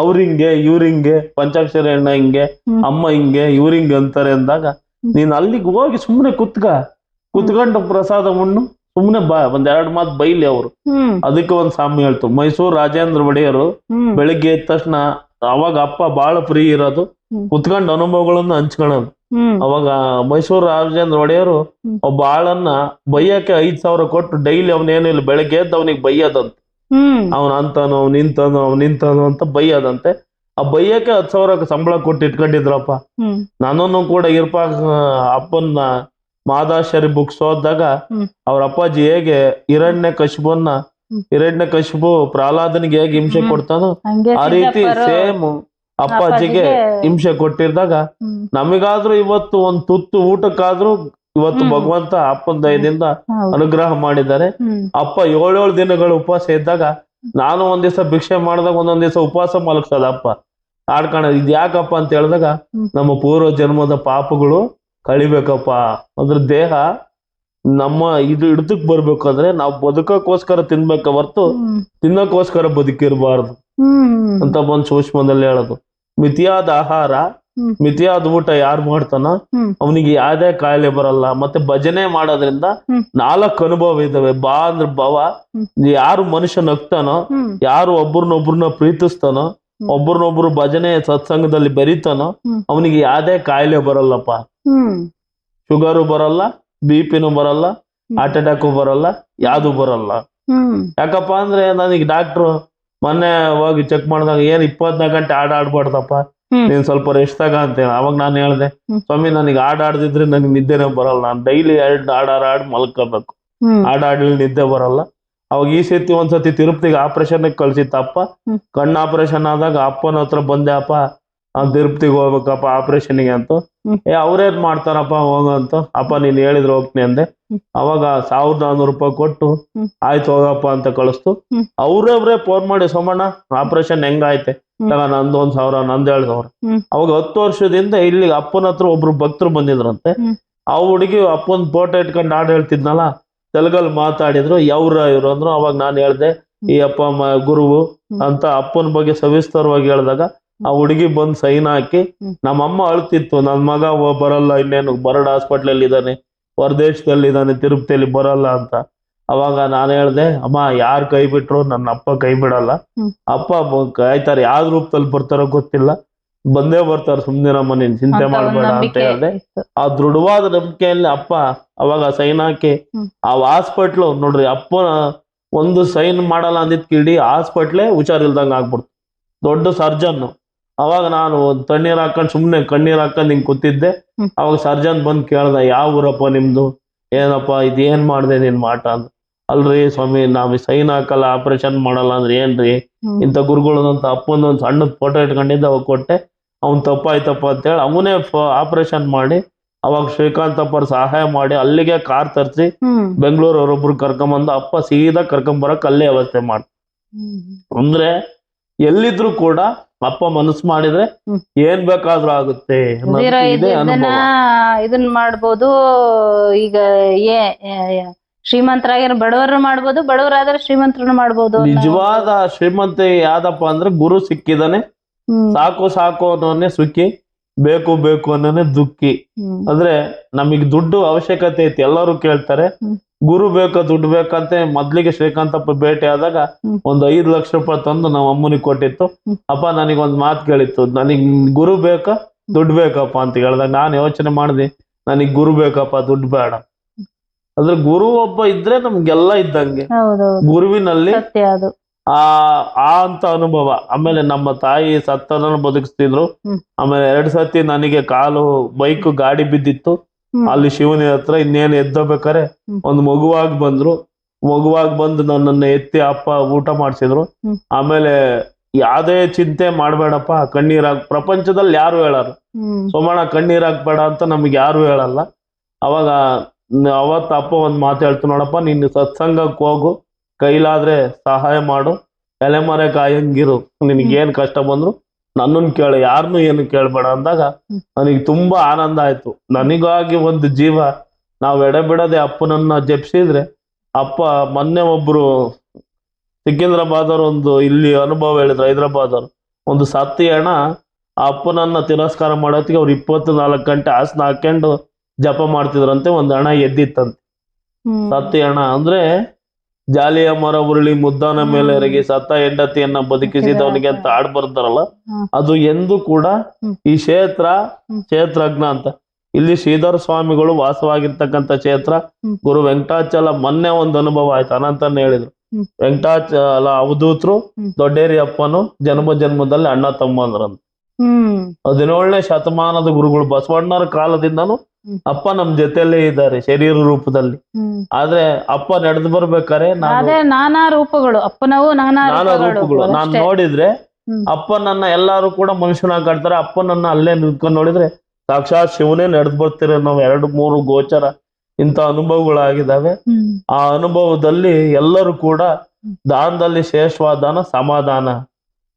ಅವ್ರಿಂಗೆ ಇವ್ರಿಂಗೆ ಪಂಚಾಕ್ಷರಿ ಅಣ್ಣ ಹಿಂಗೆ ಅಮ್ಮ ಹಿಂಗೆ ಇವ್ರಿಂಗೆ ಅಂತಾರೆ ಅಂದಾಗ ನೀನ್ ಅಲ್ಲಿಗೆ ಹೋಗಿ ಸುಮ್ನೆ ಕುತ್ಕೊಂಡು ಪ್ರಸಾದ ಉಣ್ಣು, ಸುಮ್ನೆ ಬಾ, 1-2 ಮಾತು ಬೈಲಿ ಅವ್ರು. ಅದಕ್ಕೆ ಒಂದ್ ಸಾಮ್ಯ ಹೇಳ್ತು. ಮೈಸೂರು ರಾಜೇಂದ್ರ ಒಡೆಯರು ಬೆಳಿಗ್ಗೆ ಎದ್ದ ತಕ್ಷಣ, ಅವಾಗ ಅಪ್ಪ ಬಹಳ ಫ್ರೀ ಇರೋದು, ಕುತ್ಕೊಂಡು ಅನುಭವಗಳನ್ನ ಹಂಚ್ಕೊಳ್ಳೋದು. ಹ್ಮ್ ಅವಾಗ ಮೈಸೂರು ರಾಜೇಂದ್ರ ಒಡೆಯರು ಒಬ್ಬ ಆಳನ್ನ ಬೈಯಕ್ಕೆ 5,000 ಕೊಟ್ಟು ಡೈಲಿ ಅವನೇನಿಲ್ಲ ಬೆಳಗ್ಗೆ ಎದ್ದು ಅವನಿಗೆ ಬೈಯೋದಂತೆ. ಹ್ಮ್ ಅವ್ನ ಅಂತಾನು ಅವ್ನ ನಿಂತಾನು ಅಂತ ಬೈಯೋದಂತೆ. ಆ ಬೈಯಕ್ಕೆ 10,000 ಸಂಬಳ ಕೊಟ್ಟು ಇಟ್ಕೊಂಡಿದ್ರಪ್ಪ. ಹ್ಮ್ ನನ್ನನ್ನು ಕೂಡ ಅಪ್ಪನ ಮಾದಾಶರಿ ಬುಕ್ಸ್ ಓದಿದಾಗ ಅವ್ರ ಅಪ್ಪಾಜಿ ಹೇಗೆ ಹಿರಣ್ಯ ಕಶಿಪು ಪ್ರಹ್ಲಾದನಿಗೆ ಹೇಗೆ ಹಿಂಸೆ ಕೊಡ್ತಾನೋ ಹಂಗೆ ಆ ರೀತಿ ಸಿದ್ದಪ್ಪರು ಸೇಮ್ ಅಪ್ಪಾಜಿಗೆ ಹಿಂಸೆ ಕೊಟ್ಟಿದ್ದಾಗ ನಮಗಾದ್ರೂ ಇವತ್ತು ಒಂದ್ ತುತ್ತು ಊಟಕ್ಕಾದ್ರೂ ಇವತ್ತು ಭಗವಂತ ಅಪ್ಪನ ದಯದಿಂದ ಹೌದು. ಅನುಗ್ರಹ ಮಾಡಿದ್ದಾರೆ. ಅಪ್ಪ 7 ದಿನಗಳು ಉಪವಾಸ ಇದ್ದಾಗ ನಾನು ಒಂದ್ ದಿವಸ ಭಿಕ್ಷೆ ಮಾಡಿದಾಗ ಒಂದೊಂದ್ ದಿವಸ ಉಪವಾಸ ಮಲಗ್ಸದ ಅಪ್ಪ ಆಡ್ಕೊಳ್ಳೋದು. ಇದ್ ಯಾಕಪ್ಪ ಅಂತ ಹೇಳಿದಾಗ ನಮ್ಮ ಪೂರ್ವ ಜನ್ಮದ ಪಾಪಗಳು ಕಳಿಬೇಕಪ್ಪ. ಅದ್ರ ದೇಹ ನಮ್ಮ ಇದು ಹಿಡ್ದಕ್ ಬರ್ಬೇಕಾದ್ರೆ ನಾವು ಬದುಕಕ್ಕೋಸ್ಕರ ತಿನ್ಬೇಕ ಹೊರ್ತು ತಿನ್ನಕ್ಕೋಸ್ಕರ ಬದುಕಿರ್ಬಾರ್ದು ಅಂತ ಬಂದ್ ಸೂಕ್ಷ್ಮದಲ್ಲಿ ಹೇಳೋದು. ಮಿತಿಯಾದ ಆಹಾರ ಮಿತಿಯಾದ ಊಟ ಯಾರು ಮಾಡ್ತಾನ ಅವನಿಗೆ ಯಾವ್ದೇ ಕಾಯಿಲೆ ಬರಲ್ಲ. ಮತ್ತೆ ಭಜನೆ ಮಾಡೋದ್ರಿಂದ 4 ಅನುಭವ ಇದಾವೆ. ಬಾ ಅಂದ್ರ ಭವ, ಯಾರು ಮನುಷ್ಯ ನಗ್ತಾನೋ, ಯಾರು ಒಬ್ರನ್ನೊಬ್ರನ್ನ ಪ್ರೀತಿಸ್ತಾನೋ, ಒಬ್ರನ್ನೊಬ್ರು ಭಜನೆ ಸತ್ಸಂಗದಲ್ಲಿ ಬೆರಿತಾನೋ ಅವನಿಗೆ ಯಾವ್ದೇ ಕಾಯಿಲೆ ಬರಲ್ಲಪ್ಪ. ಶುಗರು ಬರಲ್ಲ, BP ಬರಲ್ಲ, ಹಾರ್ಟ್ ಅಟ್ಯಾಕು ಬರಲ್ಲ, ಯಾವ್ದು ಬರಲ್ಲ. ಯಾಕಪ್ಪ ಅಂದ್ರೆ ನನಗೆ ಡಾಕ್ಟ್ರು ಮೊನ್ನೆ ಹೋಗಿ ಚೆಕ್ ಮಾಡಿದಾಗ 24 ಗಂಟೆ ಆಡ್ಬಾರ್ದಪ್ಪ, ನೀನ್ ಸ್ವಲ್ಪ ರೆಸ್ಟ್ ತಗ ಅಂತ ಹೇಳಿ. ಅವಾಗ ನಾನು ಹೇಳ್ದೆ, ಸ್ವಾಮಿ ನನಗೆ ಆಡಿದ್ರೆ ನನಗೆ ನಿದ್ದೆನೆ ಬರಲ್ಲ, ನಾನು ಡೈಲಿ 2 ಆಡ್ ಮಲ್ಕೋಬೇಕು, ಆಡ್ಲಿ ನಿದ್ದೆ ಬರಲ್ಲ. ಅವಾಗ ಈ ಸತಿ ಒಂದ್ಸತಿ ತಿರುಪತಿಗೆ ಆಪರೇಷನ್ ಕಳ್ಸಿತ್ತಪ್ಪ. ಕಣ್ಣು ಆಪರೇಷನ್ ಆದಾಗ ಅಪ್ಪನ ಹತ್ರ ಬಂದೆ, ಅಪ್ಪ ತಿರುಪತಿಗೆ ಹೋಗ್ಬೇಕಪ್ಪ ಆಪರೇಷನ್ಗೆ ಅಂತ. ಅವ್ರೇನ್ ಮಾಡ್ತಾರಪ್ಪ ಹೋಗಂತ. ಅಪ್ಪ ನೀನ್ ಹೇಳಿದ್ರೆ ಹೋಗ್ತೀನಿ ಅಂದೆ. ಅವಾಗ 1,400 ರೂಪಾಯಿ ಕೊಟ್ಟು ಆಯ್ತು ಹೋಗಪ್ಪ ಅಂತ ಕಳಿಸ್ತು. ಅವ್ರೇ ಫೋನ್ ಮಾಡಿ, ಸೋಮಣ್ಣ ಆಪರೇಷನ್ ಹೆಂಗಾಯ್ತೆ, ನಂದು 1,000, ನಂದು 2,000. ಅವಾಗ 10 ವರ್ಷದಿಂದ ಇಲ್ಲಿಗೆ ಅಪ್ಪನ ಹತ್ರ ಒಬ್ರು ಭಕ್ತರು ಬಂದಿದ್ರಂತೆ. ಆ ಹುಡುಗಿ ಅಪ್ಪನ ಫೋಟೋ ಇಟ್ಕೊಂಡು ಹಾಡು ಹೇಳ್ತಿದ್ನಲ್ಲ, ತೆಲುಗಲ್ಲಿ ಮಾತಾಡಿದ್ರು. ಇವ್ರು ಅಂದ್ರು. ಅವಾಗ ನಾನು ಹೇಳ್ದೆ, ಈ ಅಪ್ಪ ಗುರುವು ಅಂತ ಅಪ್ಪನ ಬಗ್ಗೆ ಸವಿಸ್ತರವಾಗಿ ಹೇಳಿದಾಗ ಆ ಹುಡುಗಿ ಬಂದ್ ಸೈನ್ ಹಾಕಿ, ನಮ್ಮಮ್ಮ ಅಳ್ತಿತ್ತು, ನನ್ ಮಗ ಬರಲ್ಲ, ಇನ್ನೇನು ಬರಡ್ ಹಾಸ್ಪಿಟ್ಲಲ್ಲಿ ಇದ್ದಾನೆ, ಹೊರದೇಶದಲ್ಲಿ ಇದ್ದಾನೆ, ತಿರುಪತಿಯಲ್ಲಿ ಬರಲ್ಲ ಅಂತ. ಅವಾಗ ನಾನು ಹೇಳ್ದೆ, ಅಮ್ಮ ಯಾರು ಕೈ ಬಿಟ್ರು ನನ್ನ ಅಪ್ಪ ಕೈ ಬಿಡಲ್ಲ. ಅಪ್ಪ ಕಾಯ್ತಾರೆ, ಯಾವ್ದು ರೂಪದಲ್ಲಿ ಬರ್ತಾರೋ ಗೊತ್ತಿಲ್ಲ, ಬಂದೇ ಬರ್ತಾರೆ, ಸುಮ್ನಿರಮ್ಮ ನೀನ್ ಚಿಂತೆ ಮಾಡ್ಬೇಡ ಅಂತ ಹೇಳ್ದೆ. ಆ ದೃಢವಾದ ನಂಬಿಕೆಯಲ್ಲಿ ಅಪ್ಪ ಅವಾಗ ಸೈನ್ ಹಾಕಿ ಆ ಹಾಸ್ಪಿಟ್ಲು ನೋಡ್ರಿ, ಅಪ್ಪನ ಒಂದು ಸೈನ್ ಮಾಡಲ್ಲ ಅಂದಿದ್ ಇಡೀ ಹಾಸ್ಪಿಟ್ಲೇ ಹುಷಾರಿಲ್ದಂಗ ಆಗ್ಬಿಡ್ತು. ದೊಡ್ಡ ಸರ್ಜನ್. ಅವಾಗ ನಾನು ತಣ್ಣೀರ್ ಹಾಕೊಂಡ್ ಸುಮ್ನೆ ಕಣ್ಣೀರ್ ಹಾಕೊಂಡ್ ಹಿಂಗ್ ಕೂತಿದ್ದೆ. ಅವಾಗ ಸರ್ಜನ್ ಬಂದ್ ಕೇಳ್ದ, ಯಾವ ಊರಪ್ಪ ನಿಮ್ದು, ಏನಪ್ಪ ಇದೇನ್ ಮಾಡ್ದೆ ನಿನ್ ಮಾಟ ಅಂತ. ಅಲ್ರಿ ಸ್ವಾಮಿ ನಾವ್ ಸೈನ್ ಹಾಕಲ್ಲ, ಆಪರೇಷನ್ ಮಾಡಲ್ಲ ಅಂದ್ರೆ ಏನ್ರಿ, ಇಂಥ ಗುರುಗಳಂತ ಅಪ್ಪನೊಂದ್ ಸಣ್ಣದ್ ಫೋಟೋ ಇಟ್ಕೊಂಡಿದ್ದೆ, ಅವಾಗ ಕೊಟ್ಟೆ. ಅವ್ನ್ ತಪ್ಪಾಯ್ತಪ್ಪ ಅಂತೇಳಿ ಅವನೇ ಆಪರೇಷನ್ ಮಾಡಿ, ಅವಾಗ ಶ್ರೀಕಾಂತ್ ಅಪ್ಪರ್ ಸಹಾಯ ಮಾಡಿ ಅಲ್ಲಿಗೆ ಕಾರ್ ತರಿಸಿ ಬೆಂಗಳೂರು ಅವರೊಬ್ರು ಕರ್ಕೊಂಬಂದು ಅಪ್ಪ ಸೀದಾ ಕರ್ಕೊಂಬರಕ್ ಅಲ್ಲೇ ವ್ಯವಸ್ಥೆ ಮಾಡ. ಅಂದ್ರೆ ಎಲ್ಲಿದ್ರು ಕೂಡ ಅಪ್ಪ ಮನಸ್ಸು ಮಾಡಿದ್ರೆ ಏನ್ ಬೇಕಾದ್ರೂ ಆಗುತ್ತೆ. ಇದನ್ನ ಮಾಡ್ಬೋದು. ಈಗ ಶ್ರೀಮಂತರಾಗಿರೋ ಬಡವರು ಮಾಡ್ಬೋದು, ಬಡವರಾದ್ರೆ ಶ್ರೀಮಂತರನ್ನ ಮಾಡ್ಬೋದು. ನಿಜವಾದ ಶ್ರೀಮಂತ ಯಾವ್ದಪ್ಪ ಅಂದ್ರೆ ಗುರು ಸಿಕ್ಕಿದಾನೆ, ಸಾಕು ಅನ್ನೋನೇ ಸುಖಿ, ಬೇಕು ಅನ್ನೋನೇ ದುಃಖಿ. ಅಂದ್ರೆ ನಮಗ್ ದುಡ್ಡು ಅವಶ್ಯಕತೆ ಐತಿ, ಎಲ್ಲರೂ ಕೇಳ್ತಾರೆ ಗುರು ಬೇಕಾ ದುಡ್ಡು ಬೇಕಂತೆ. ಮೊದ್ಲಿಗೆ ಶ್ರೀಕಾಂತಪ್ಪ ಭೇಟಿ ಆದಾಗ ಒಂದ್ 5 ಲಕ್ಷ ರೂಪಾಯಿ ತಂದು ನಮ್ಮ ಅಮ್ಮನಿಗೆ ಕೊಟ್ಟಿತ್ತು. ಅಪ್ಪ ನನಗೊಂದ್ ಮಾತು ಕೇಳಿತ್ತು, ನನಗ್ ಗುರು ಬೇಕಾ ದುಡ್ಡು ಬೇಕಪ್ಪ ಅಂತ ಹೇಳ್ದಾಗ ನಾನು ಯೋಚನೆ ಮಾಡಿದೆ, ನನಗ್ ಗುರು ಬೇಕಪ್ಪ ದುಡ್ಡು ಬೇಡ. ಅಂದ್ರೆ ಗುರು ಒಬ್ಬ ಇದ್ರೆ ನಮ್ಗೆಲ್ಲ ಇದ್ದಂಗೆ. ಗುರುವಿನಲ್ಲಿ ಆ ಅಂತ ಅನುಭವ. ಆಮೇಲೆ ನಮ್ಮ ತಾಯಿ ಸತ್ತನ ಬದುಕಿಸ್ತಿದ್ರು. ಆಮೇಲೆ 2 ಸತಿ ನನಗೆ ಕಾಲು ಬೈಕ್ ಗಾಡಿ ಬಿದ್ದಿತ್ತು ಅಲ್ಲಿ ಶಿವನ ಹತ್ರ. ಇನ್ನೇನು ಎದ್ದೋಬೇಕಾರೆ ಒಂದು ಮಗುವಾಗಿ ಬಂದು ನನ್ನನ್ನ ಎತ್ತಿ ಅಪ್ಪ ಊಟ ಮಾಡ್ಸಿದ್ರು. ಆಮೇಲೆ ಯಾವ್ದೇ ಚಿಂತೆ ಮಾಡ್ಬೇಡಪ್ಪ, ಪ್ರಪಂಚದಲ್ಲಿ ಯಾರು ಹೇಳಲ್ಲ ಸೋಮಣ್ಣ ಕಣ್ಣೀರ್ ಹಾಕ್ಬೇಡ ಅಂತ, ನಮ್ಗೆ ಯಾರು ಹೇಳಲ್ಲ. ಅವಾಗ ಅವತ್ತು ಅಪ್ಪ ಒಂದ್ ಮಾತು ಹೇಳ್ತು, ನೋಡಪ್ಪ ನೀನು ಸತ್ಸಂಗಕ್ಕೆ ಹೋಗು, ಕೈಲಾದ್ರೆ ಸಹಾಯ ಮಾಡು, ಎಲೆಮರೆ ಕಾಯಂಗಿರು, ನಿನಗೇನ್ ಕಷ್ಟ ಬಂದ್ರು ನನ್ನನ್ನು ಕೇಳು, ಯಾರನ್ನು ಏನು ಕೇಳ್ಬೇಡ ಅಂದಾಗ ನನಗೆ ತುಂಬಾ ಆನಂದ ಆಯ್ತು. ನನಗಾಗಿ ಒಂದು ಜೀವ ನಾವು ಎಡೆಬಿಡದೆ ಅಪ್ಪನನ್ನ ಜಪಿಸಿದ್ರೆ. ಅಪ್ಪ ಮೊನ್ನೆ ಒಬ್ರು ಸಿಕಿಂದ್ರಾಬಾದವ್ರು ಒಂದು ಇಲ್ಲಿ ಅನುಭವ ಹೇಳಿದ್ರು, ಹೈದರಾಬಾದವ್ರು ಒಂದು ಸತ್ತಿ ಹಣ ಆ ಅಪ್ಪನನ್ನ ತಿರಸ್ಕಾರ ಮಾಡೋತ್ತಿಗೆ ಅವ್ರು 24 ಗಂಟೆ ಆಸನ ಹಾಕೊಂಡು ಜಪ ಮಾಡ್ತಿದ್ರಂತೆ. ಒಂದು ಹಣ ಎದ್ದಿತ್ತಂತೆ. ಸತ್ತಿ ಹಣ ಅಂದ್ರೆ ಜಾಲಿಯ ಮರ ಉರುಳಿ ಮುದ್ದಾನ ಮೇಲೆ ಎರಗಿ ಸತ್ತ ಹೆಂಡತಿಯನ್ನ ಬದುಕಿಸಿದವನಿಗೆ ಅಂತ ಹಾಡ್ ಬರ್ತಾರಲ್ಲ, ಅದು ಎಂದು ಕೂಡ ಈ ಕ್ಷೇತ್ರಜ್ಞ ಅಂತ. ಇಲ್ಲಿ ಶ್ರೀಧರ ಸ್ವಾಮಿಗಳು ವಾಸವಾಗಿರ್ತಕ್ಕಂಥ ಕ್ಷೇತ್ರ. ಗುರು ವೆಂಕಟಾಚಲ ಮೊನ್ನೆ ಒಂದು ಅನುಭವ ಆಯ್ತು, ಅನಂತನ್ನ ಹೇಳಿದ್ರು. ವೆಂಕಟಾಚಲ ಅವಧೂತರು ದೊಡ್ಡೇರಿ ಅಪ್ಪನು ಜನ್ಮ ಜನ್ಮದಲ್ಲಿ ಅಣ್ಣ ತಮ್ಮಂದ್ರಂತ. 17ನೇ ಶತಮಾನದ ಗುರುಗಳು ಬಸವಣ್ಣರ ಕಾಲದಿಂದನೂ ಅಪ್ಪ ನಮ್ ಜೊತೆಯಲ್ಲೇ ಇದ್ದಾರೆ ಶರೀರ ರೂಪದಲ್ಲಿ. ಆದ್ರೆ ಅಪ್ಪ ನಡೆದು ಬರ್ಬೇಕಾರೆ ನಾನಾ ರೂಪಗಳು, ಅಪ್ಪನವು ನಾನಾ ರೂಪಗಳು ನಾನ್ ನೋಡಿದ್ರೆ ಅಪ್ಪ ನನ್ನ ಎಲ್ಲಾರು ಕೂಡ ಮನುಷ್ಯನಾಗಿ ಕಾಡ್ತಾರೆ. ಅಪ್ಪನನ್ನ ಅಲ್ಲೇ ನಿಂತ್ಕೊಂಡು ನೋಡಿದ್ರೆ ಸಾಕ್ಷಾತ್ ಶಿವನೇ ನಡೆದು ಬರ್ತೀರ. ನಾವು 2-3 ಗೋಚರ ಇಂಥ ಅನುಭವಗಳಾಗಿದ್ದಾವೆ. ಆ ಅನುಭವದಲ್ಲಿ ಎಲ್ಲರೂ ಕೂಡ ದಾನದಲ್ಲಿ ಶ್ರೇಷ್ಠವಾದ ದಾನ ಸಮಾಧಾನ.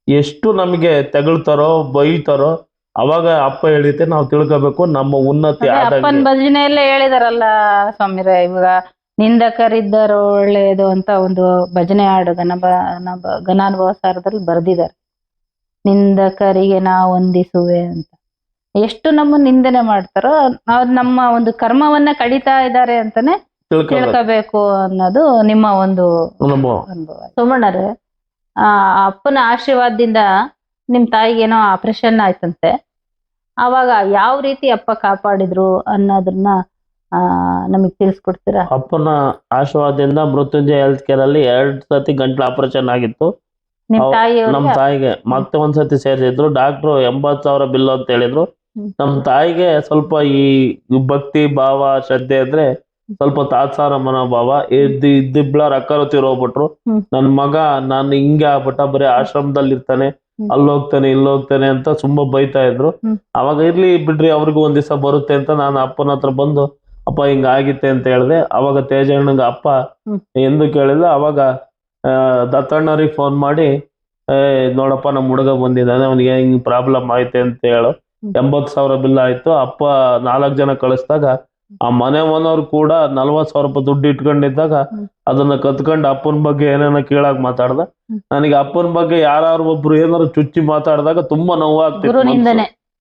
ಎಷ್ಟು ನಮಗೆ ತೆಗಳ್ತಾರೋ ಬೈತಾರೋ ಅವಾಗ ಅಪ್ಪ ಹೇಳಿತೆ ನಾವು ತಿಳ್ಕೋಬೇಕು ನಮ್ಮ ಉನ್ನತಿ. ಅಪ್ಪನ ಭಜನೆಯಲ್ಲೇ ಹೇಳಿದಾರಲ್ಲ ಸ್ವಾಮಿರ, ಇವಾಗ ನಿಂದಕರಿದ್ದರು ಒಳ್ಳೆಯದು ಅಂತ ಒಂದು ಭಜನೆ ಹಾಡು ಘನಾನುಭವ ಸಾರದಲ್ಲಿ ಬರ್ದಿದ್ದಾರೆ. ನಿಂದಕರಿಗೆ ನಾ ವಂದಿಸುವೆ ಅಂತ. ಎಷ್ಟು ನಮ್ಮ ನಿಂದನೆ ಮಾಡ್ತಾರೋ ಅವ್ರು ನಮ್ಮ ಒಂದು ಕರ್ಮವನ್ನ ಕಡಿತಾ ಇದ್ದಾರೆ ಅಂತಾನೆ ತಿಳ್ಕೋಬೇಕು ಅನ್ನೋದು ನಿಮ್ಮ ಒಂದು ಅನುಭವ. ಸೋಮಣ್ಣರೇ, ಅಪ್ಪನ ಆಶೀರ್ವಾದದಿಂದ ನಿಮ್ ತಾಯಿಗೇನೋ ಆಪರೇಷನ್ ಆಯ್ತಂತೆ. ಅವಾಗ ಯಾವ ರೀತಿ ಅಪ್ಪ ಕಾಪಾಡಿದ್ರು ಅನ್ನೋದನ್ನ ನಮಗ್ ತಿಳಿಸ್ಕೊಡ್ತೀರಾ? ಅಪ್ಪನ ಆಶೀರ್ವಾದದಿಂದ ಮೃತ್ಯುಂಜಯ ಹೆಲ್ತ್ ಕೇರ್ ಅಲ್ಲಿ 2 ಸತಿ ಗಂಟ್ಲು ಆಪರೇಷನ್ ಆಗಿತ್ತು ನಮ್ ತಾಯಿಗೆ. ಮತ್ತೆ ಒಂದ್ಸತಿ ಸೇರಿಸಿದ್ರು ಡಾಕ್ಟ್ರು 80,000 ಬಿಲ್ ಅಂತ ಹೇಳಿದ್ರು. ನಮ್ ತಾಯಿಗೆ ಸ್ವಲ್ಪ ಈ ಭಕ್ತಿ ಭಾವ ಶ್ರದ್ಧೆ ಅಂದ್ರೆ ಸ್ವಲ್ಪ ತಾತ್ಸಾರ ಮನೋಭಾವ ಇದ್ದಿಬ್ಳಾರ್ ಅಕ್ಕರು ತೀರೋಗ್ಬಿಟ್ರು. ನನ್ ಮಗ ನಾನು ಹಿಂಗೆ ಆಗ್ಬಿಟ್ಟ, ಬರೀ ಆಶ್ರಮದಲ್ಲಿ ಇರ್ತಾನೆ, ಅಲ್ಲೋಗ್ತಾನೆ ಇಲ್ಲೋಗ್ತಾನೆ ಅಂತ ತುಂಬಾ ಬೈತಾ ಇದ್ರು. ಅವಾಗ ಇರ್ಲಿ ಬಿಡ್ರಿ ಅವ್ರಿಗೂ ಒಂದ್ ದಿವಸ ಬರುತ್ತೆ ಅಂತ ನಾನು ಅಪ್ಪನ ಹತ್ರ ಬಂದು ಅಪ್ಪ ಹಿಂಗ ಆಗಿತ್ತೆ ಅಂತ ಹೇಳ್ದೆ. ಅವಾಗ ತೇಜಣ್ಣಂಗ ಅಪ್ಪ ಎಂದು ಕೇಳಿಲ್ಲ. ಅವಾಗ ದತ್ತಣ್ಣರಿಗೆ ಫೋನ್ ಮಾಡಿ, ನೋಡಪ್ಪ ನಮ್ಮ ಹುಡುಗ ಬಂದಿದ್ದಾನೆ, ಅವನಿಗೆ ಹಿಂಗ್ ಪ್ರಾಬ್ಲಮ್ ಆಯ್ತೆ ಅಂತ ಹೇಳು. 80,000 ಬಿಲ್ ಆಯ್ತು. ಅಪ್ಪ 4 ಜನ ಕಳಿಸ್ದಾಗ ಆ ಮನೆ ಓನರ್ ಕೂಡ 40,000 ರೂಪಾಯಿ ದುಡ್ಡು ಇಟ್ಕೊಂಡಿದ್ದಾಗ ಅದನ್ನ ಕತ್ಕೊಂಡು ಅಪ್ಪನ ಬಗ್ಗೆ ಏನೇನೋ ಕೀಳಾಗಿ ಮಾತಾಡ್ದ. ನನಗೆ ಅಪ್ಪನ ಬಗ್ಗೆ ಯಾರು ಒಬ್ರು ಏನಾರು ಚುಚ್ಚಿ ಮಾತಾಡಿದಾಗ ತುಂಬಾ ನೋವಾಗ್ತಿತ್ತು.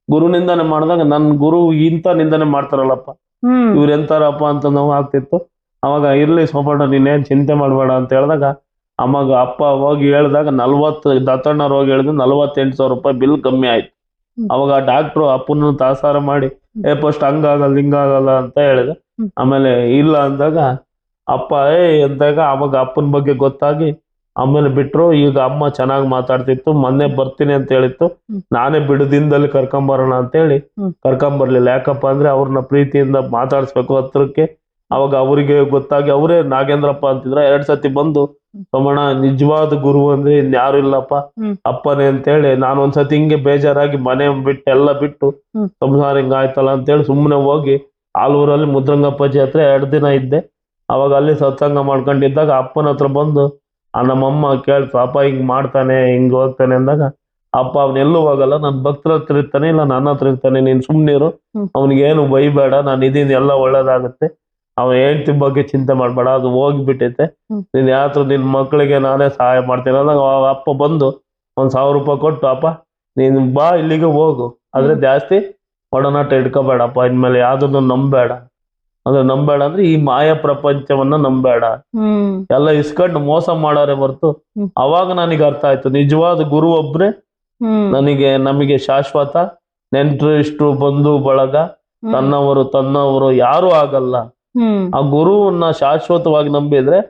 ಗುರು ನಿಂದನೆ ಮಾಡಿದಾಗ ನನ್ ಗುರು ಇಂತ ನಿಂದನೆ ಮಾಡ್ತಾರಲ್ಲಪ್ಪ, ಇವ್ರ ಎಂತಾರಪ್ಪ ಅಂತ ನೋವು ಆಗ್ತಿತ್ತು. ಅವಾಗ ಇರ್ಲಿ ಸೋಮಣ್ಣ ನೀನೇನ್ ಚಿಂತೆ ಮಾಡ್ಬೇಡ ಅಂತ ಹೇಳಿದಾಗ ಅವಾಗ ಅಪ್ಪ ಹೋಗಿ ಹೇಳಿದಾಗ ದತ್ತಣ್ಣರು ಹೋಗಿ ಹೇಳಿದ್ರು 48,000 ರೂಪಾಯಿ ಬಿಲ್ ಕಮ್ಮಿ ಆಯ್ತು. ಅವಾಗ ಡಾಕ್ಟ್ರು ಅಪ್ಪನ ತಾಸಾರ ಮಾಡಿ ಫಸ್ಟ್ ಹಂಗಾಗಲ್ಲ ಹಿಂಗಾಗಲ್ಲ ಅಂತ ಹೇಳಿದೆ. ಆಮೇಲೆ ಇಲ್ಲ ಅಂದಾಗ ಅಪ್ಪ ಅಂದಾಗ ಅವಾಗ ಅಪ್ಪನ ಬಗ್ಗೆ ಗೊತ್ತಾಗಿ ಆಮೇಲೆ ಬಿಟ್ರು. ಈಗ ಅಮ್ಮ ಚೆನ್ನಾಗಿ ಮಾತಾಡ್ತಿತ್ತು. ಮೊನ್ನೆ ಬರ್ತೀನಿ ಅಂತ ಹೇಳಿತ್ತು. ನಾನೇ ಬಿಡುದಿಂದಲ್ಲಿ ಕರ್ಕೊಂಬರೋಣ ಅಂತ ಹೇಳಿ ಕರ್ಕೊಂಬರ್ಲಿಲ್ಲ. ಯಾಕಪ್ಪ ಅಂದ್ರೆ ಅವ್ರನ್ನ ಪ್ರೀತಿಯಿಂದ ಮಾತಾಡ್ಸ್ಬೇಕು ಹತ್ರಕ್ಕೆ. ಅವಾಗ ಅವರಿಗೆ ಗೊತ್ತಾಗಿ ಅವರೇ ನಾಗೇಂದ್ರಪ್ಪ ಅಂತಿದ್ರ 2 ಸತಿ ಬಂದು ಸೋಮಣ್ಣ ನಿಜವಾದ ಗುರು ಅಂದ್ರೆ ಇನ್ಯಾರು ಇಲ್ಲಪ್ಪ ಅಪ್ಪನೇ ಅಂತೇಳಿ. ನಾನು ಒಂದ್ಸತಿ ಹಿಂಗೆ ಬೇಜಾರಾಗಿ ಮನೆ ಬಿಟ್ಟು ಎಲ್ಲ ಬಿಟ್ಟು ಸಂಸಾರ ಹಿಂಗ ಆಯ್ತಲ್ಲ ಅಂತೇಳಿ ಸುಮ್ಮನೆ ಹೋಗಿ ಆಲೂರಲ್ಲಿ ಮುದ್ರಂಗಪ್ಪಾಜಿ ಹತ್ರ 2 ದಿನ ಇದ್ದೆ. ಅವಾಗ ಅಲ್ಲಿ ಸತ್ಸಂಗ ಮಾಡ್ಕೊಂಡಿದ್ದಾಗ ಅಪ್ಪನ ಹತ್ರ ಬಂದು ನಮ್ಮಮ್ಮ ಕೇಳ್ತು, ಅಪ್ಪ ಹಿಂಗ್ ಮಾಡ್ತಾನೆ ಹಿಂಗ್ ಹೋಗ್ತಾನೆ ಅಂದಾಗ ಅಪ್ಪ ಅವನೆಲ್ಲೂ ಹೋಗಲ್ಲ, ನನ್ ಭಕ್ತರ ಹತ್ರ ಇರ್ತಾನೆ, ಇಲ್ಲ ನನ್ನ ಹತ್ರ ಇರ್ತಾನೆ, ನೀನ್ ಸುಮ್ನಿರು, ಅವ್ನಿಗೇನು ಬೈಬೇಡ, ನಾನು ಇದೀನಿ ಎಲ್ಲ ಒಳ್ಳೇದಾಗುತ್ತೆ, ಅವನ ಹೆಂಡತಿ ಬಗ್ಗೆ ಚಿಂತೆ ಮಾಡ್ಬೇಡ, ಅದು ಹೋಗ್ಬಿಟ್ಟೈತೆ, ನೀನ್ ಯಾತ್ರ ನಿನ್ ಮಕ್ಕಳಿಗೆ ನಾನೇ ಸಹಾಯ ಮಾಡ್ತೀನಿ ಅಂದಾಗ ಅಪ್ಪ ಬಂದು 1,000 ರೂಪಾಯಿ ಕೊಟ್ಟು, ಅಪ್ಪ ನೀನ್ ಬಾ ಇಲ್ಲಿಗೆ ಹೋಗು, ಆದ್ರೆ ಜಾಸ್ತಿ ಒಡನಾಟ ಇಟ್ಕೋಬೇಡಪ್ಪ, ಇನ್ಮೇಲೆ ಯಾವ್ದನ್ನು ನಂಬೇಡ ಅಂದ್ರೆ ಈ ಮಾಯ ಪ್ರಪಂಚವನ್ನ ನಂಬೇಡ, ಎಲ್ಲ ಇಸ್ಕೊಂಡು ಮೋಸ ಮಾಡಾರೆ ಹೊರ್ತು. ಅವಾಗ ನನಗೆ ಅರ್ಥ ಆಯ್ತು, ನಿಜವಾದ ಗುರು ಒಬ್ರೆ ನಮಗೆ ಶಾಶ್ವತ. ನೆಂಟ್ರು ಇಷ್ಟು ಬಂಧು ಬಳಗ ತನ್ನವರು ಯಾರು ಆಗಲ್ಲ. ಆ ಗುರುವನ್ನ ಶಾಶ್ವತವಾಗಿ ನಂಬಿದ್ರೆ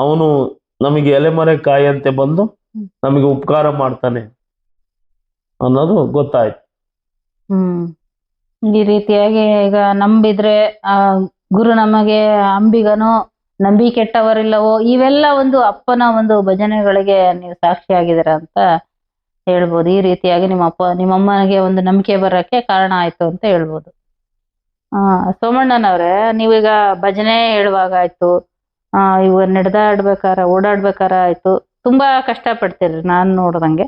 ಅವನು ನಮಗೆ ಎಲೆಮರೆ ಕಾಯಂತೆ ಬಂದು ನಮಗೆ ಉಪಕಾರ ಮಾಡ್ತಾನೆ ಅನ್ನೋದು ಗೊತ್ತಾಯ್ತು. ಈ ರೀತಿಯಾಗಿ ಈಗ ನಂಬಿದ್ರೆ ಆ ಗುರು ನಮಗೆ ಅಂಬಿಗನೋ ನಂಬಿ ಕೆಟ್ಟವರಿಲ್ಲವೋ, ಇವೆಲ್ಲ ಒಂದು ಅಪ್ಪನ ಒಂದು ಭಜನೆಗಳಿಗೆ ನೀವು ಸಾಕ್ಷಿಯಾಗಿದ್ದೀರ ಅಂತ ಹೇಳ್ಬೋದು. ಈ ರೀತಿಯಾಗಿ ನಿಮ್ಮಮ್ಮನಿಗೆ ಒಂದು ನಂಬಿಕೆ ಬರಕ್ಕೆ ಕಾರಣ ಆಯ್ತು ಅಂತ ಹೇಳ್ಬೋದು. ಸೋಮಣ್ಣನವ್ರೆ, ನೀವೀಗ ಭಜನೆ ಹೇಳುವಾಗ ಆಯ್ತು, ಇವಾಗ ನಡೆದಾಡ್ಬೇಕಾರ ಓಡಾಡ್ಬೇಕಾರ ಆಯ್ತು, ತುಂಬಾ ಕಷ್ಟ ಪಡ್ತೀರಿ ನಾನು ನೋಡ್ದಂಗೆ.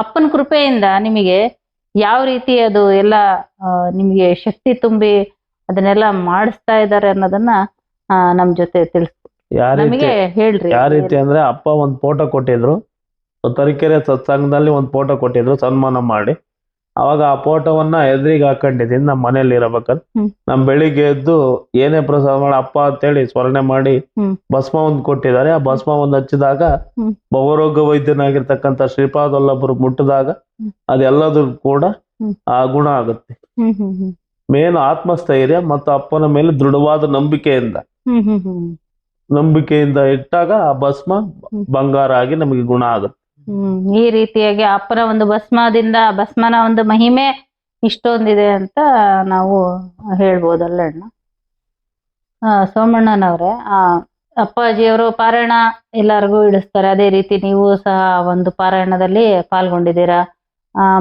ಅಪ್ಪನ ಕೃಪೆಯಿಂದ ನಿಮಗೆ ಯಾವ ರೀತಿ ಅದು ಎಲ್ಲ ನಿಮಗೆ ಶಕ್ತಿ ತುಂಬಿ ಅದನ್ನೆಲ್ಲ ಮಾಡಿಸ್ತಾ ಇದ್ದಾರೆ ಅನ್ನೋದನ್ನ ನಮ್ ಜೊತೆ ನಮಗೆ ಹೇಳ್ರಿ. ಯಾವ ರೀತಿ ಅಂದ್ರೆ ಅಪ್ಪ ಒಂದ್ ಫೋಟೋ ಕೊಟ್ಟಿದ್ರು, ತರೀಕೆರೆ ಸತ್ಸಂಗದಲ್ಲಿ ಒಂದ್ ಫೋಟೋ ಕೊಟ್ಟಿದ್ರು ಸನ್ಮಾನ ಮಾಡಿ. ಅವಾಗ ಆ ಫೋಟೋವನ್ನ ಎದುರಿಗೆ ಹಾಕೊಂಡಿದ್ದೀನಿ ನಮ್ಮ ಮನೇಲಿ ಇರಬೇಕಾದ್ರೆ. ಹ್ಮ್. ನಮ್ ಬೆಳಿಗ್ಗೆ ಎದ್ದು ಏನೇ ಪ್ರಸಾದ ಮಾಡಿ ಅಪ್ಪ ಅಂತೇಳಿ ಸ್ಮರಣೆ ಮಾಡಿ ಹ್ಮ್. ಭಸ್ಮ ಒಂದ್ ಕೊಟ್ಟಿದ್ದಾರೆ. ಆ ಭಸ್ಮ ಒಂದ್ ಹಚ್ಚಿದಾಗ ಹ್ಮ್. ಭವರೋಗ ವೈದ್ಯನಾಗಿರ್ತಕ್ಕಂಥ ಶ್ರೀಪಾದ್ ವಲ್ಲಭರು ಮುಟ್ಟಿದಾಗ ಹ್ಮ್. ಅದೆಲ್ಲದೂ ಕೂಡ ಹ್ಮ್. ಆ ಗುಣ ಆಗುತ್ತೆ. ಹ್ಮ್ ಹ್ಮ್ ಹ್ಮ್ ಮೇನ್ ಆತ್ಮಸ್ಥೈರ್ಯ ಮತ್ತು ಅಪ್ಪನ ಮೇಲೆ ದೃಢವಾದ ನಂಬಿಕೆಯಿಂದ ಹ್ಮ್ ಹ್ಮ್ ಹ್ಮ್ ನಂಬಿಕೆಯಿಂದ ಇಟ್ಟಾಗ ಆ ಭಸ್ಮ ಬಂಗಾರ ಆಗಿ ನಮಗೆ ಗುಣ ಆಗುತ್ತೆ. ಈ ರೀತಿಯಾಗಿ ಅಪ್ಪನ ಒಂದು ಭಸ್ಮದಿಂದ ಭಸ್ಮನ ಒಂದು ಮಹಿಮೆ ಇಷ್ಟೊಂದಿದೆ ಅಂತ ನಾವು ಹೇಳ್ಬೋದಲ್ಲ ಅಣ್ಣ. ಸೋಮಣ್ಣನವ್ರೆ, ಅಪ್ಪಾಜಿಯವರು ಪಾರಾಯಣ ಎಲ್ಲರಿಗೂ ಇಡಿಸ್ತಾರೆ. ಅದೇ ರೀತಿ ನೀವು ಸಹ ಒಂದು ಪಾರಾಯಣದಲ್ಲಿ ಪಾಲ್ಗೊಂಡಿದ್ದೀರಾ.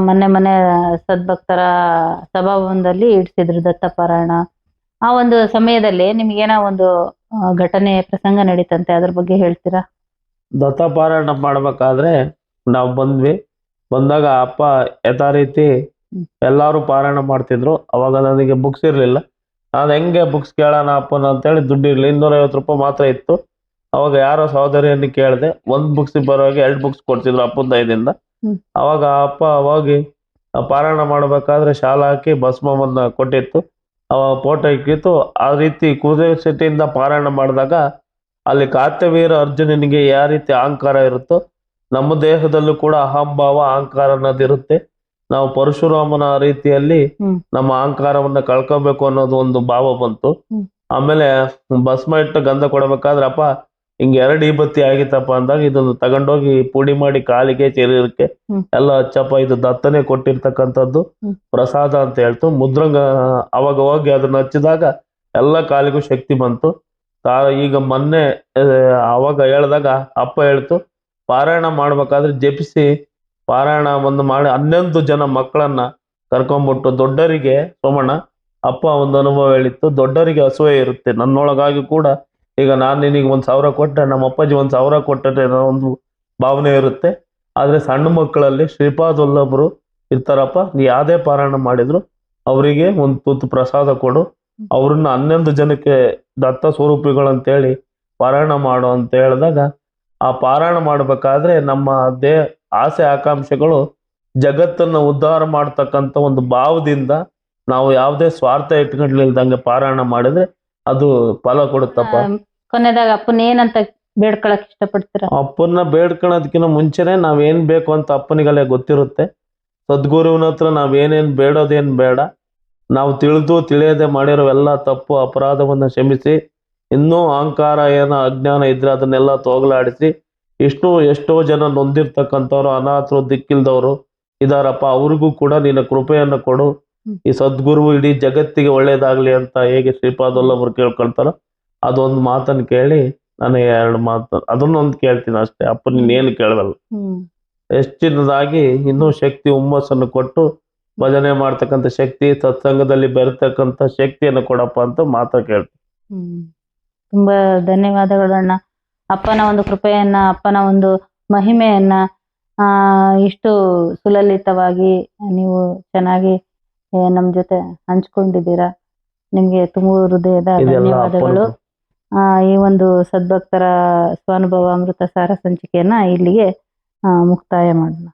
ಮೊನ್ನೆ ಸದ್ಭಕ್ತರ ಸಭಾಭವನದಲ್ಲಿ ಇಡಿಸಿದ್ರು ದತ್ತ ಪಾರಾಯಣ. ಆ ಒಂದು ಸಮಯದಲ್ಲಿ ನಿಮ್ಗೇನೋ ಒಂದು ಘಟನೆ ಪ್ರಸಂಗ ನಡೀತಂತೆ, ಅದ್ರ ಬಗ್ಗೆ ಹೇಳ್ತೀರಾ? ದತ್ತ ಪಾರಾಯಣ ಮಾಡ್ಬೇಕಾದ್ರೆ ನಾವು ಬಂದಾಗ ಅಪ್ಪ ಯಥಾ ರೀತಿ ಎಲ್ಲಾರು ಪಾರಾಯಣ ಮಾಡ್ತಿದ್ರು. ಅವಾಗ ನನಗೆ ಬುಕ್ಸ್ ಇರ್ಲಿಲ್ಲ. ನಾನು ಹೆಂಗೆ ಬುಕ್ಸ್ ಕೇಳೋಣ ಅಪ್ಪನ ಅಂತೇಳಿ ದುಡ್ಡು ಇರ್ಲಿ, 250 ರೂಪಾಯಿ ಮಾತ್ರ ಇತ್ತು. ಅವಾಗ ಯಾರೋ ಸಹೋದರಿಯನ್ನು ಕೇಳಿದೆ, ಒಂದ್ ಬುಕ್ಸ್ ಬರುವಾಗ 2 ಬುಕ್ಸ್ ಕೊಡ್ತಿದ್ರು ಅಪ್ಪನ ದಯದಿಂದ. ಅವಾಗ ಅಪ್ಪ ಹೋಗಿ ಪಾರಾಯಣ ಮಾಡ್ಬೇಕಾದ್ರೆ ಶಾಲ ಹಾಕಿ ಭಸ್ಮವನ್ನ ಕೊಟ್ಟಿತ್ತು. ಅವಾಗ ಫೋಟೋ ಇಕ್ಕಿತ್ತು. ಆ ರೀತಿ ಕುದುರೆಶೆಟ್ಟಿಯಿಂದ ಪಾರಾಯಣ ಮಾಡಿದಾಗ ಅಲ್ಲಿ ಕಾರ್ತ್ಯವೀರ ಅರ್ಜುನನಿಗೆ ಯಾವ ರೀತಿ ಅಹಂಕಾರ ಇರುತ್ತೋ ನಮ್ಮ ದೇಹದಲ್ಲೂ ಕೂಡ ಅಹಂಭಾವ ಅಹಂಕಾರ ಅನ್ನೋದಿರುತ್ತೆ. ನಾವು ಪರಶುರಾಮನ ರೀತಿಯಲ್ಲಿ ನಮ್ಮ ಅಹಂಕಾರವನ್ನ ಕಳ್ಕೋಬೇಕು ಅನ್ನೋದು ಒಂದು ಭಾವ ಬಂತು. ಆಮೇಲೆ ಭಸ್ಮ ಇಟ್ಟು ಗಂಧ ಕೊಡಬೇಕಾದ್ರೆ ಅಪ್ಪ ಹಿಂಗೆ 2 ಈಬತ್ತಿ ಆಗಿತ್ತಪ್ಪ ಅಂದಾಗ ಇದನ್ನು ತಗೊಂಡೋಗಿ ಪುಡಿ ಮಾಡಿ ಕಾಲಿಗೆ ಶರೀರಕ್ಕೆ ಎಲ್ಲ ಹಚ್ಚಪ್ಪ, ಇದು ದತ್ತನೇ ಕೊಟ್ಟಿರ್ತಕ್ಕಂಥದ್ದು ಪ್ರಸಾದ ಅಂತ ಹೇಳ್ತು. ಮುದ್ರಂಗ ಅವಾಗ ಹೋಗಿ ಅದನ್ನ ಹಚ್ಚಿದಾಗ ಎಲ್ಲ ಕಾಲಿಗೂ ಶಕ್ತಿ ಬಂತು. ಈಗ ಮೊನ್ನೆ ಅವಾಗ ಹೇಳಿದಾಗ ಅಪ್ಪ ಹೇಳ್ತು, ಪಾರಾಯಣ ಮಾಡ್ಬೇಕಾದ್ರೆ ಜಪಿಸಿ ಪಾರಾಯಣ ಒಂದು ಮಾಡಿ 11 ಜನ ಮಕ್ಕಳನ್ನ ಕರ್ಕೊಂಡ್ಬಿಟ್ಟು ದೊಡ್ಡರಿಗೆ ಸೋಮಣ್ಣ ಅಪ್ಪ ಒಂದು ಅನುಭವ ಹೇಳಿತ್ತು. ದೊಡ್ಡರಿಗೆ ಹಸುವೆ ಇರುತ್ತೆ, ನನ್ನೊಳಗಾಗಿ ಕೂಡ ಈಗ ನಾನು ನಿನಗೆ 1,000 ಕೊಟ್ಟರೆ ನಮ್ಮ ಅಪ್ಪಾಜಿ 1,000 ಕೊಟ್ಟರೆ ಒಂದು ಭಾವನೆ ಇರುತ್ತೆ. ಆದ್ರೆ ಸಣ್ಣ ಮಕ್ಕಳಲ್ಲಿ ಶ್ರೀಪಾದ್ ವಲ್ಲಭರು ಇರ್ತಾರಪ್ಪ, ನೀ ಯಾವ್ದೇ ಪಾರಾಯಣ ಮಾಡಿದ್ರು ಅವರಿಗೆ ಒಂದು ತುತ್ತು ಪ್ರಸಾದ ಕೊಡು, ಅವ್ರನ್ನ 11 ಜನಕ್ಕೆ ದತ್ತ ಸ್ವರೂಪಿಗಳಂತೇಳಿ ಪಾರಾಯಣ ಮಾಡು ಅಂತ ಹೇಳಿದಾಗ ಆ ಪಾರಾಯಣ ಮಾಡ್ಬೇಕಾದ್ರೆ ನಮ್ಮ ಆಸೆ ಆಕಾಂಕ್ಷೆಗಳು ಜಗತ್ತನ್ನ ಉದ್ಧಾರ ಮಾಡ್ತಕ್ಕಂಥ ಒಂದು ಭಾವದಿಂದ ನಾವು ಯಾವುದೇ ಸ್ವಾರ್ಥ ಇಟ್ಕೊಂಡಿಲ್ದಂಗೆ ಪಾರಾಯಣ ಮಾಡಿದ್ರೆ ಅದು ಫಲ ಕೊಡುತ್ತಪ್ಪ. ಕೊನೆದಾಗ ಅಪ್ಪನ ಏನಂತ ಬೇಡ್ಕೊಳಕ್ ಇಷ್ಟಪಡ್ತೀರಾ? ಅಪ್ಪನ್ನ ಬೇಡ್ಕೊಳೋದಕ್ಕಿಂತ ಮುಂಚೆನೆ ನಾವೇನ್ ಬೇಕು ಅಂತ ಅಪ್ಪನಿಗಲ್ಲೇ ಗೊತ್ತಿರುತ್ತೆ. ಸದ್ಗುರುವಿನ ಹತ್ರ ನಾವೇನೇನ್ ಬೇಡೋದೇನ್ ಬೇಡ, ನಾವು ತಿಳಿಯದೆ ಮಾಡಿರೋ ಎಲ್ಲ ತಪ್ಪು ಅಪರಾಧವನ್ನ ಕ್ಷಮಿಸಿ, ಇನ್ನೂ ಅಹಂಕಾರ ಏನೋ ಅಜ್ಞಾನ ಇದ್ರೆ ಅದನ್ನೆಲ್ಲ ತೋಗಲಾಡಿಸಿ, ಎಷ್ಟೋ ಜನ ನೊಂದಿರ್ತಕ್ಕಂಥವ್ರು ಅನಾಥರು ದಿಕ್ಕಿಲ್ದವರು ಇದಾರಪ್ಪ, ಅವ್ರಿಗೂ ಕೂಡ ನಿನ್ನ ಕೃಪೆಯನ್ನು ಕೊಡು, ಈ ಸದ್ಗುರು ಇಡೀ ಜಗತ್ತಿಗೆ ಒಳ್ಳೇದಾಗ್ಲಿ ಅಂತ ಹೇಗೆ ಶ್ರೀಪಾದ್ ವಲ್ಲಭರು ಕೇಳ್ಕೊಳ್ತಾರೋ ಅದೊಂದು ಮಾತನ್ನು ಕೇಳಿ ನಾನು 2 ಮಾತು ಅದನ್ನೊಂದು ಕೇಳ್ತೀನಿ ಅಷ್ಟೇ. ಅಪ್ಪ ನೀನೇನು ಕೇಳಬಲ್ಲ, ಹೆಚ್ಚಿನದಾಗಿ ಇನ್ನೂ ಶಕ್ತಿ ಹುಮ್ಮಸ್ಸನ್ನು ಕೊಟ್ಟು ಭಜನೆ ಮಾಡ್ತಕ್ಕಂಥ ಶಕ್ತಿ, ಸತ್ಸಂಗದಲ್ಲಿ ಬೆರೆತಕ್ಕಂಥ ಶಕ್ತಿಯನ್ನು ಕೊಡಪ್ಪ ಅಂತ ಮಾತ್ರ ಕೇಳ್ತೀನಿ. ತುಂಬಾ ಧನ್ಯವಾದಗಳಣ್ಣ. ಅಪ್ಪನ ಒಂದು ಕೃಪೆಯನ್ನ, ಅಪ್ಪನ ಒಂದು ಮಹಿಮೆಯನ್ನ ಇಷ್ಟು ಸುಲಲಿತವಾಗಿ ನೀವು ಚೆನ್ನಾಗಿ ನಮ್ಮ ಜೊತೆ ಹಂಚ್ಕೊಂಡಿದ್ದೀರಾ. ನಿಮ್ಗೆ ತುಂಬ ಹೃದಯದ ಧನ್ಯವಾದಗಳು. ಈ ಒಂದು ಸದ್ಭಕ್ತರ ಸ್ವಾನುಭವ ಅಮೃತ ಸಾರ ಸಂಚಿಕೆಯನ್ನ ಇಲ್ಲಿಗೆ ಮುಕ್ತಾಯ ಮಾಡೋಣ.